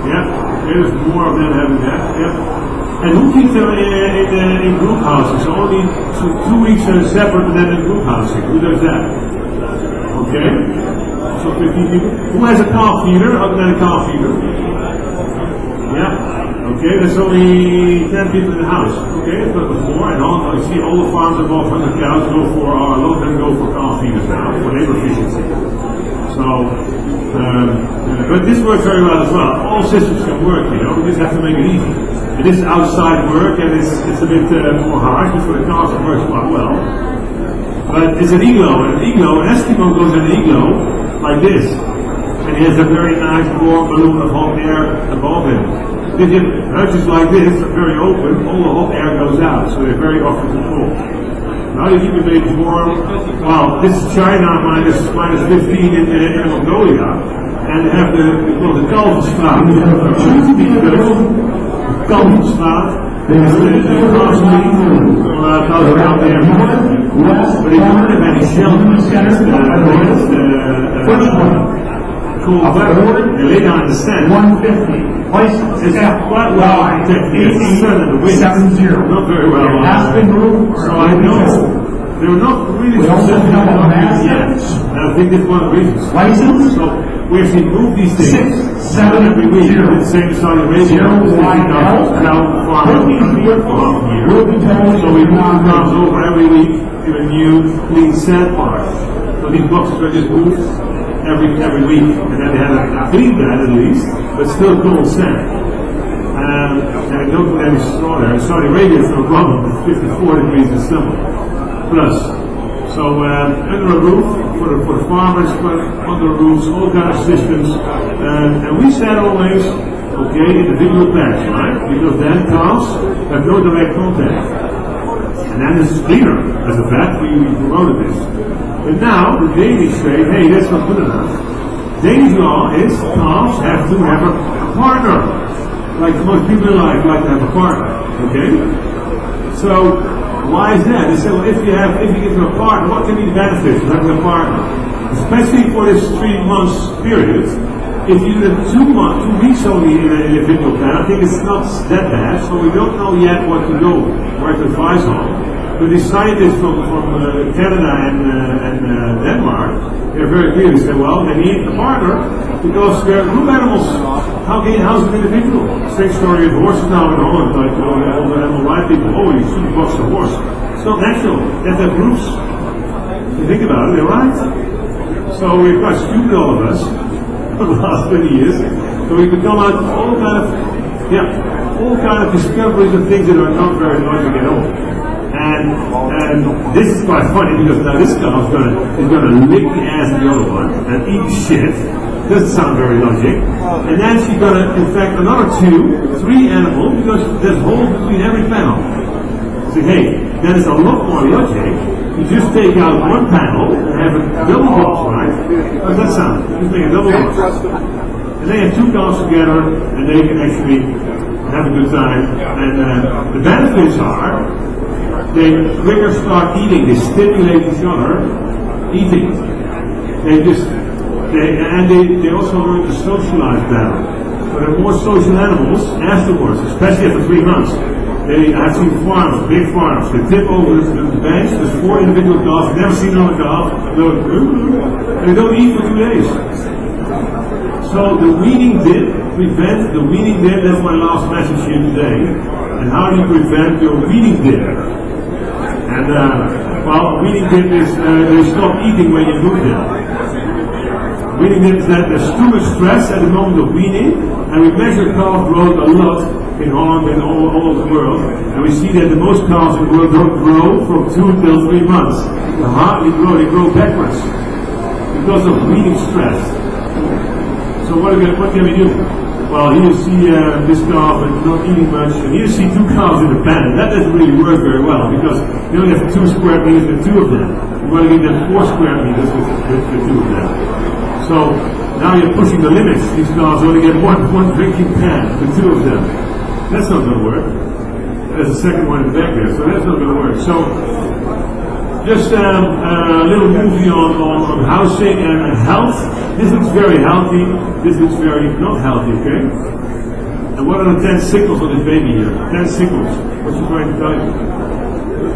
Yeah, there's more of them having that. Yeah. And who keeps them in group houses? Only 2 weeks separate and then in group housing. Who does that? Okay. So 15 people. Who has a calf feeder other than a calf feeder? Yeah. Okay, there's only 10 people in the house. Okay, but with more. And all, I see all the farms above 100 cows go for, a lot of them go for calf feeders now, for labor efficiency. So, but this works very well as well. All systems can work, you know, we just have to make it easy. It is outside work and it's a bit more hard, but for the cars it works quite well. But it's an iglo, an Eskimo goes in an iglo like this. And he has a very nice warm balloon of hot air above him. If you have hutches like this, very open, all the hot air goes out, so they're very often controlled. Now you keep the babies warm. Well, this is China minus 15 in Mongolia, and they have the Kalverstraat. Kalverstraat. The crossbreed, down there. But if you don't have any shelters, cold weather, they lay down in the sand. 150. License. It's quite well protected. It's sun and the wind. 70. Not very well. It has been moved. So I know. They were not really We also successful have a enough yet. master. And I think that's one of the reasons. License. So we actually move these things 6, 7, every week. 0. The same in Saudi Arabia. 0, Now YL. farmers for half a year. Will be told So we move the crops over every week to a new clean sand park. So these boxes are just moved every week. And then they have a clean bed at least, but still cold sand. And I don't put any straw there. In Saudi Arabia, it's no problem. It's 54 degrees in summer. Plus. So under a roof for the farmers, under roofs, all kind of systems. And we said always, okay, individual packs, right? Because then cows have no direct contact. And then this is cleaner. As a fact, we promoted this. But now the Danish say, hey, that's not good enough. Danish law is cows have to have a partner. Like most people in life like to have a partner. Okay? So why is that? They say, well, if you get to a partner, what can be the benefits of having a partner? Especially for this 3 months period. If you do 2 weeks only in an individual plan, I think it's not that bad. So we don't know yet what to go, where to advise on. But the scientists from Canada and Denmark, they're very clear. They say, well, they need a partner because they're group animals. How is an individual? Same story of horses now in Holland, like all the animal right people. Oh, you shouldn't box a horse. It's not natural. They have groups. If you think about it, they're right. So we're quite stupid, all of us, for the last 20 years. So we could come out with all kind of discoveries of things that are not very logical at all. And this is quite funny because now this cow is gonna lick the ass of the other one and eat shit. Doesn't sound very logic. And then she's gonna infect another 2, 3 animals because there's holes between every panel. So hey, that is a lot more logic. You just take out one panel and have a double box, right? How does that sound? You just make a double box. And they have 2 cows together and they can actually have a good time. And the benefits are they quicker start eating, they stimulate each other eating. They also learn to socialize better. So they're more social animals afterwards, especially after 3 months. I've seen farms, big farms, they tip over the bench, there's 4 individual calves, I've never seen another calf, and they don't eat for 2 days. So the weaning dip, prevent the weaning dip, that's my last message here today. And how do you prevent your weaning dip? And weaning dip is they stop eating when you move them. Weaning dip is that there's too much stress at the moment of weaning, and we measure calf growth a lot in Holland and all over the world, and we see that the most calves in the world don't grow from 2 until 3 months. They hardly grow, they grow backwards because of weaning stress. So what can we do? Well, here you see this calf not eating much, and here you see 2 calves in the pen. That doesn't really work very well because you only have 2 square meters with 2 of them. You want to give them 4 square meters with 2 of them. So now you're pushing the limits. These calves only get one drinking pan with 2 of them. That's not going to work. There's a second one in the back there, so that's not going to work. So just a little movie on housing and health. This looks very healthy. This looks very not healthy, okay? And what are the 10 signals on this baby here? 10 signals. What's he trying to tell you?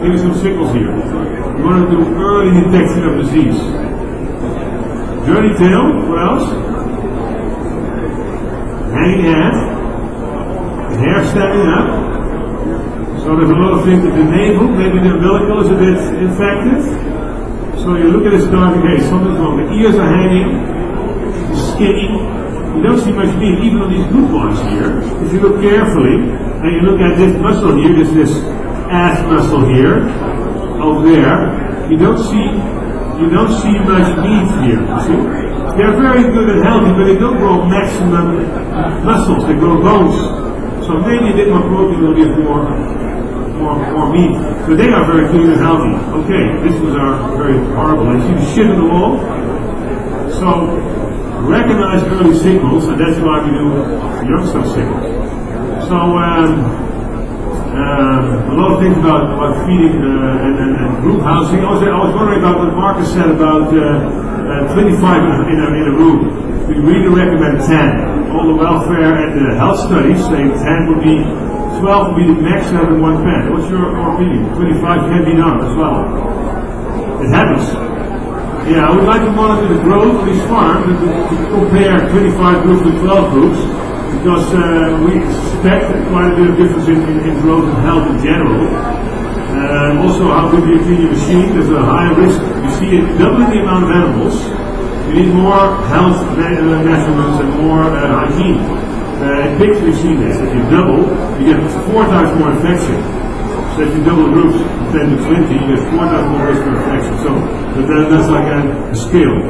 Give me some signals here. You want to do early detection of disease. Dirty tail. What else? Hanging head. The hair standing up. So there's a lot of things with the navel, maybe the umbilical is a bit infected. So you look at this dog, okay, something's wrong. The ears are hanging, skinny. You don't see much meat, even on these good ones here. If you look carefully, and you look at this muscle here, this ass muscle here, over there, you don't see much meat here. You see? They're very good and healthy, but they don't grow maximum muscles, they grow bones. So maybe a bit more protein will give more meat. But they are very clean and healthy. Okay, this was our very horrible. You see the shit in the wall? So recognize early signals, and that's why we do young stuff signals. So a lot of things about feeding and group housing. I was wondering about what Marcus said about 25 in a room. we really recommend 10. All the welfare and the health studies say 10 would be, 12 would be the max to have in one pen. What's your opinion? 25 can be done as well. It happens. Yeah, I would like to monitor the growth of these farms and to compare 25 groups with 12 groups, because we expect quite a bit of difference in growth and health in general. Also, how good you clean your machine, there's a high risk. You see it doubling the amount of animals. You need more health measurements and more hygiene. In pigs we've seen this. If you double, you get 4 times more infection. So if you double groups from 10 to 20, you get 4 times more risk for infection. So that's like a scale.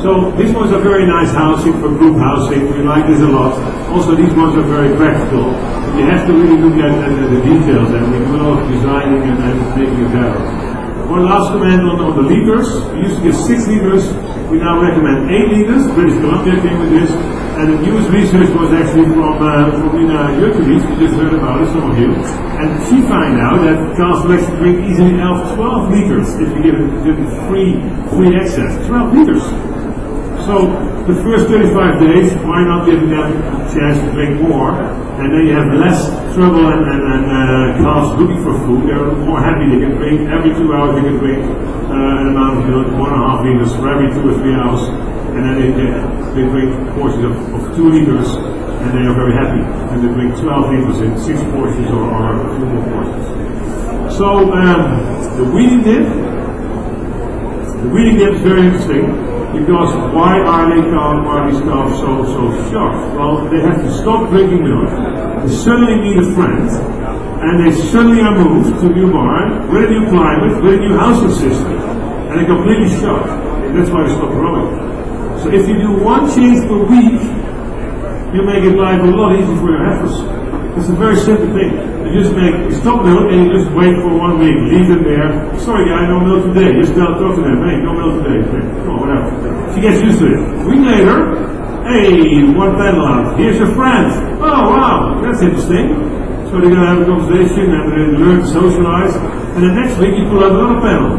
So these ones are very nice housing for group housing. We like this a lot. Also, these ones are very practical. You have to really look at the details and we do a lot of designing and making it better. One last comment on the liters. We used to get 6 liters. We now recommend 8 liters. British Columbia came with this. And the newest research was actually from Nina Jurkovic. We just heard about it, some of you. And she found out that cows will actually drink easily 12 liters if you give them free access. 12 liters. So the first 35 days, why not give them a chance to drink more? And then you have less trouble and cows looking for food. They're more happy. They can drink every 2 hours. They can drink an amount of 1.5 liters for every 2 or 3 hours. And then they drink portions of 2 liters, and they are very happy. And they drink 12 liters in 6 portions or 2 more portions. So the weeding dip is very interesting. Because why are these cows so shocked? Well, they have to stop drinking milk. They suddenly meet a friend, and they suddenly are moved to a new barn, with a new climate, with a new housing system, and they're completely shocked. And that's why they stop growing. So if you do 1 change per week, you make it life a lot easier for your heifers. It's a very simple thing. You stop milk and you just wait for 1 week, leave them there. Sorry guy, no milk today. Just talk to them, hey, no milk today. Come on, whatever. She gets used to it. A week later, hey, 1 panel out. Here's your friend. Oh wow, that's interesting. So they're going to have a conversation and they learn to socialize. And the next week you pull out another panel.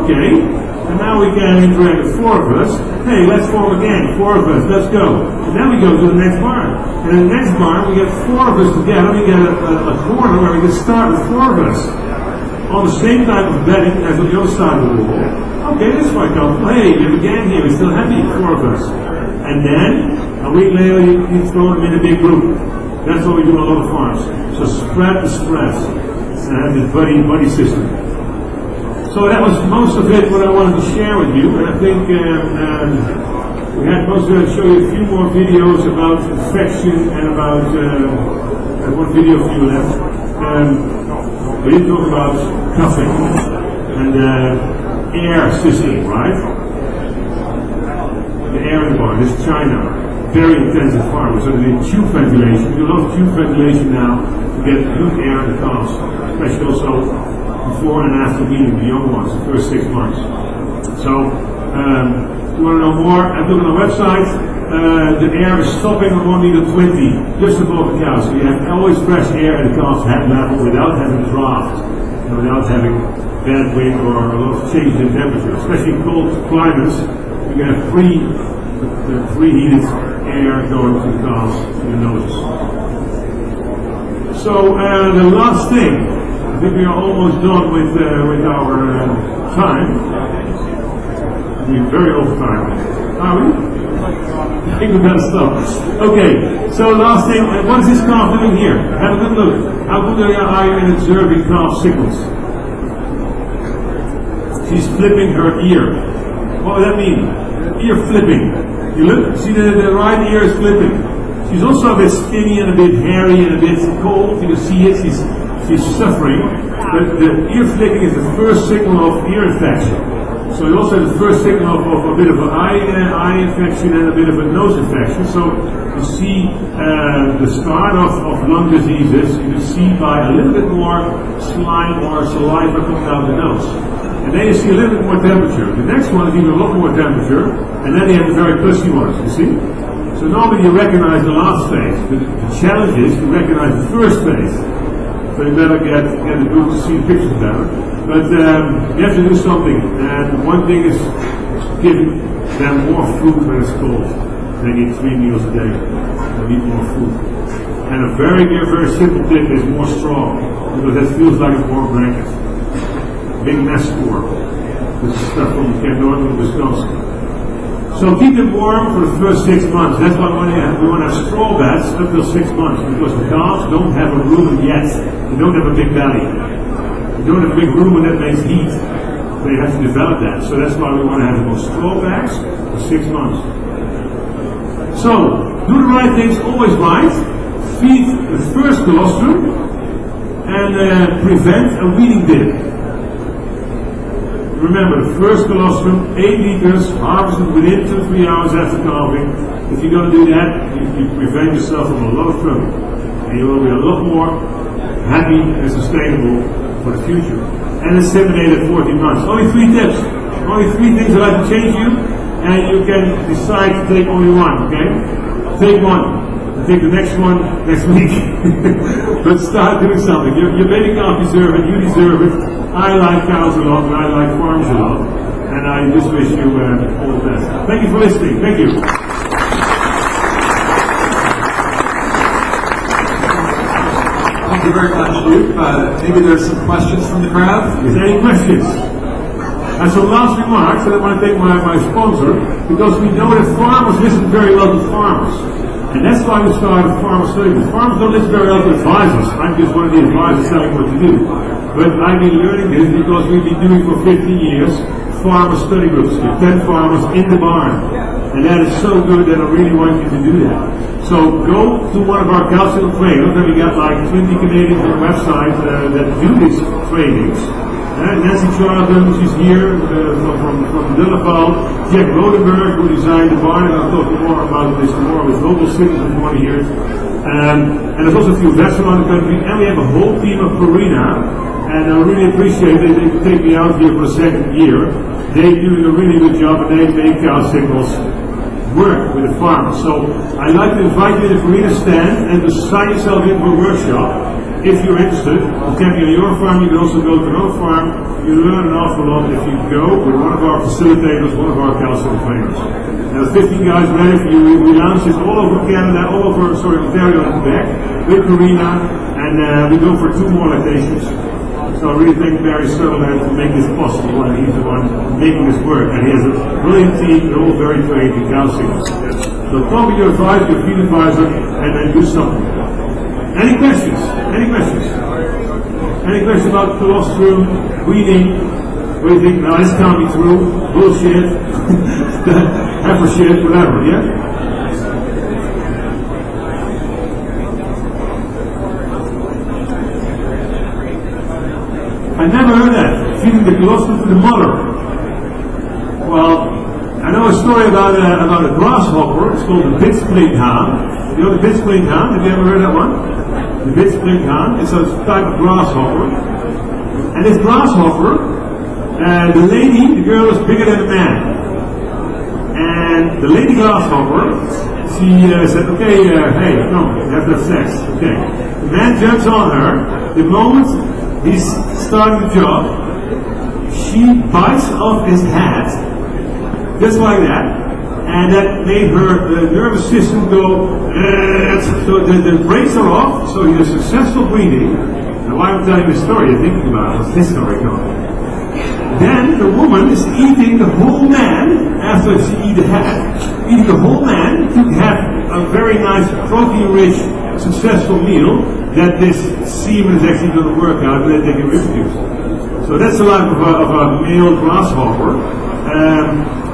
Okay. And now we can interact with 4 of us. Hey, let's form a gang, 4 of us, let's go. And then we go to the next barn. And in the next barn, we get 4 of us together. We get a corner where we can start with 4 of us on the same type of bedding as on the other side of the wall. Okay, that's quite comfortable. Hey, we have a gang here, we're still happy, 4 of us. And then, a week later, you throw them in a big group. That's what we do on a lot of farms. So spread the stress and have this buddy system. So that was most of it what I wanted to share with you, and I think we had most of it show you a few more videos about infection and about one video for you left. We didn't talk about coughing and air system, right? The air in the barn. This is China, very intensive farming. So they do tube ventilation. We do a lot of tube ventilation now to get good air in the calves, especially also before and after weaning the young ones, the first 6 months. So, if you want to know more, have a look on our website. The air is stopping on 1 liter 20, just above the cow. So you have always fresh air at the cow's head level without having draft, without having bad wind or a lot of change in temperature. Especially in cold climates, you can have preheated air going to the cows to your noses. So, the last thing. I think we are almost done with our time. We're very over time. Are we? I think we better stop. Okay, so last thing, what is this calf doing here? Have a good look. How good are you in observing calf signals? She's flipping her ear. What would that mean? Ear flipping. You look, see the right ear is flipping. She's also a bit skinny and a bit hairy and a bit cold. You can see it. She's suffering, but the ear flicking is the first signal of ear infection. So you also have the first signal of a bit of an eye infection and a bit of a nose infection. So you see the start of lung diseases, you can see by a little bit more slime or saliva coming out the nose. And then you see a little bit more temperature. The next one is even a lot more temperature, and then you have the very pussy ones, you see? So normally you recognize the last phase. The challenge is to recognize the first phase. So you better get the group to see the pictures better. But you have to do something. And one thing is giving them more food when it's cold. They need 3 meals a day. They need more food. And a very, very simple tip is more straw, because that feels like a warm blanket. Big nest store. This is stuff from Northern Wisconsin. So keep them warm for the first 6 months. That's why we want to have straw beds until 6 months, because the calves don't have a rumen yet. They don't have a big belly. They don't have a big rumen that makes heat. They have to develop that. So that's why we want to have those straw bags for 6 months. So, do the right things always right. Feed the first colostrum and prevent a weaning dip. Remember, the first colostrum, 8 liters, harvested within 2-3 hours after calving. If you're going to do that, you prevent yourself from a lot of trouble. And you will be a lot more happy and sustainable for the future. And inseminate at 14 months. Only 3 tips. Only 3 things that I can change you, and you can decide to take only one, okay? Take one. Take the next one next week. But start doing something. Your baby calf deserve it, you deserve it. I like cows a lot, and I like farms a lot. And I just wish you all the best. Thank you for listening. Thank you. Thank you very much, Luke. Maybe there's some questions from the crowd? Is there any questions? And some last remarks, and I want to thank my sponsor, because we know that farmers listen very well to farmers. And that's why we started Farmer Study Group. Farmers don't listen very well to advisors. I'm just one of the advisors telling what to do. But I've been learning this because we've been doing for 50 years farmer study groups with 10 farmers in the barn. And that is so good that I really want you to do that. So go to one of our calcium trainers, and we got like 20 Canadians on the website that do these trainings. Nancy Charlton, she's here from Delaval. Jack Rodenberg, who designed the barn, and I'll talk more about this tomorrow with local cities if you want to hear it. And there's also a few vets around the country, and we have a whole team of Purina. And I really appreciate it. They take me out here for the 2nd year. They're doing a really good job, and they make cow signals work with the farmers. So I'd like to invite you to the Purina stand and to sign yourself in for a workshop. If you're interested, it can be on your farm, you can also go to another farm. You learn an awful lot if you go with one of our facilitators, one of our calcium trainers. There are 15 guys ready for you. We launch this all over Canada, all over, Ontario and Quebec, with Purina, and we go for 2 more locations. So I really thank Barry Sutherland to make this possible, and he's the one making this work. And he has a brilliant team, they're all very trained in calcium. So talk with your advisor, your field advisor, and then do something. Any questions? Any questions? Any questions about colostrum, weeding? What do you think? No, this can't be true. Bullshit. Heifer shit, whatever, yeah? I never heard that. Feeding the colostrum to the mother. Well, I know a story about a grasshopper. It's called the Bitsplinthaan. You know the Bitsplinthaan? Have you ever heard that one? The Bitsplinthaan. It's a type of grasshopper. And this grasshopper, the girl is bigger than the man. And the lady grasshopper, she said, okay, hey, no, you have to have sex. Okay. The man jumps on her. The moment he's starting the job, she bites off his hat, just like that. And that made her nervous system go, so the brakes are off, so he has successful breathing. Now why I'm telling this story, you're thinking about it, what's this story going? Then the woman is eating the whole man, after she eat the hat, eating the whole man to have a very nice protein-rich, successful meal that this semen is actually going to work out and then they can reproduce. So that's the life of a male grasshopper.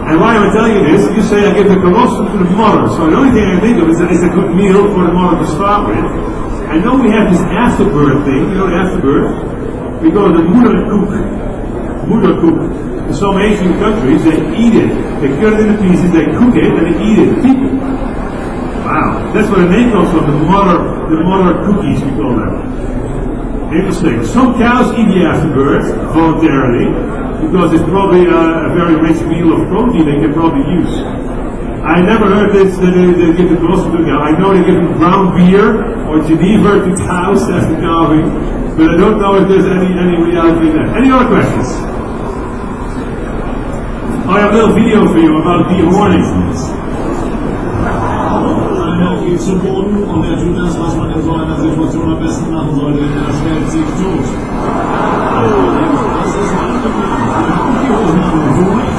And why am I telling you this? You say I give the colostrum to the mother. So the only thing I think of is a good meal for the mother to start with. I know we have this afterbirth thing. You know the afterbirth? We call it the moederkoek. Moederkoek. In some Asian countries, they eat it. They cut it into pieces, they cook it, and they eat it. People. Wow. That's where the name comes from. The mother cookies, we call them. Interesting. Some cows eat the afterbirth voluntarily, because it's probably a very rich meal of protein they can probably use. I never heard this, that they give the colostrum to cows. I know they give them brown beer or Geneva to cows after calving, but I don't know if there's any reality in that. Any other questions? I have a little video for you about dehorning. geht zu Boden und er tut das, was man in so einer Situation am besten machen sollte. Er stellt sich tot. Das ist mein Problem. Die Hosen ruhig.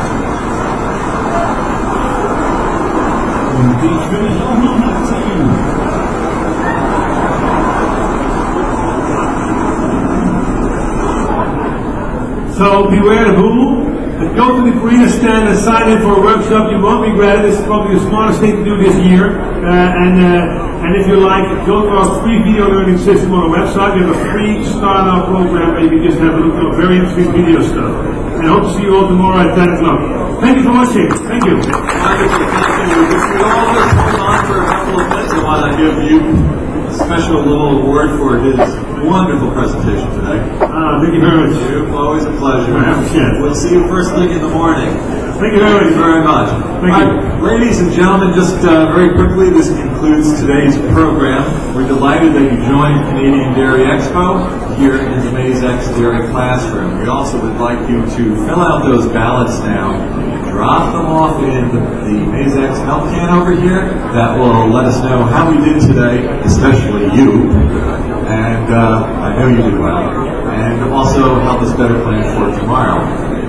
Und ich will ich auch noch nachziehen. So beware the bull. Go to the Purina stand and sign in for a workshop. You won't regret it. This is probably the smartest thing to do this year. And if you like, go to our free video learning system on our website. We have a free startup program where you can just have a look at very interesting video stuff. And I hope to see you all tomorrow at 10 o'clock. Thank you for watching. Thank you. Wonderful, thank you. If we all just hold on for a couple of minutes, I want to give you a special little award for his wonderful presentation today. Thank you very much. Always a pleasure. Yeah. We'll see you first thing in the morning. Thank you very much. Thank you. Ladies and gentlemen, just very quickly, this concludes today's program. We're delighted that you joined Canadian Dairy Expo here in the MazeX Dairy Classroom. We also would like you to fill out those ballots now. Drop them off in the MazeX milk can over here. That will let us know how we did today, especially you. And I know you did well. And also help us better plan for tomorrow.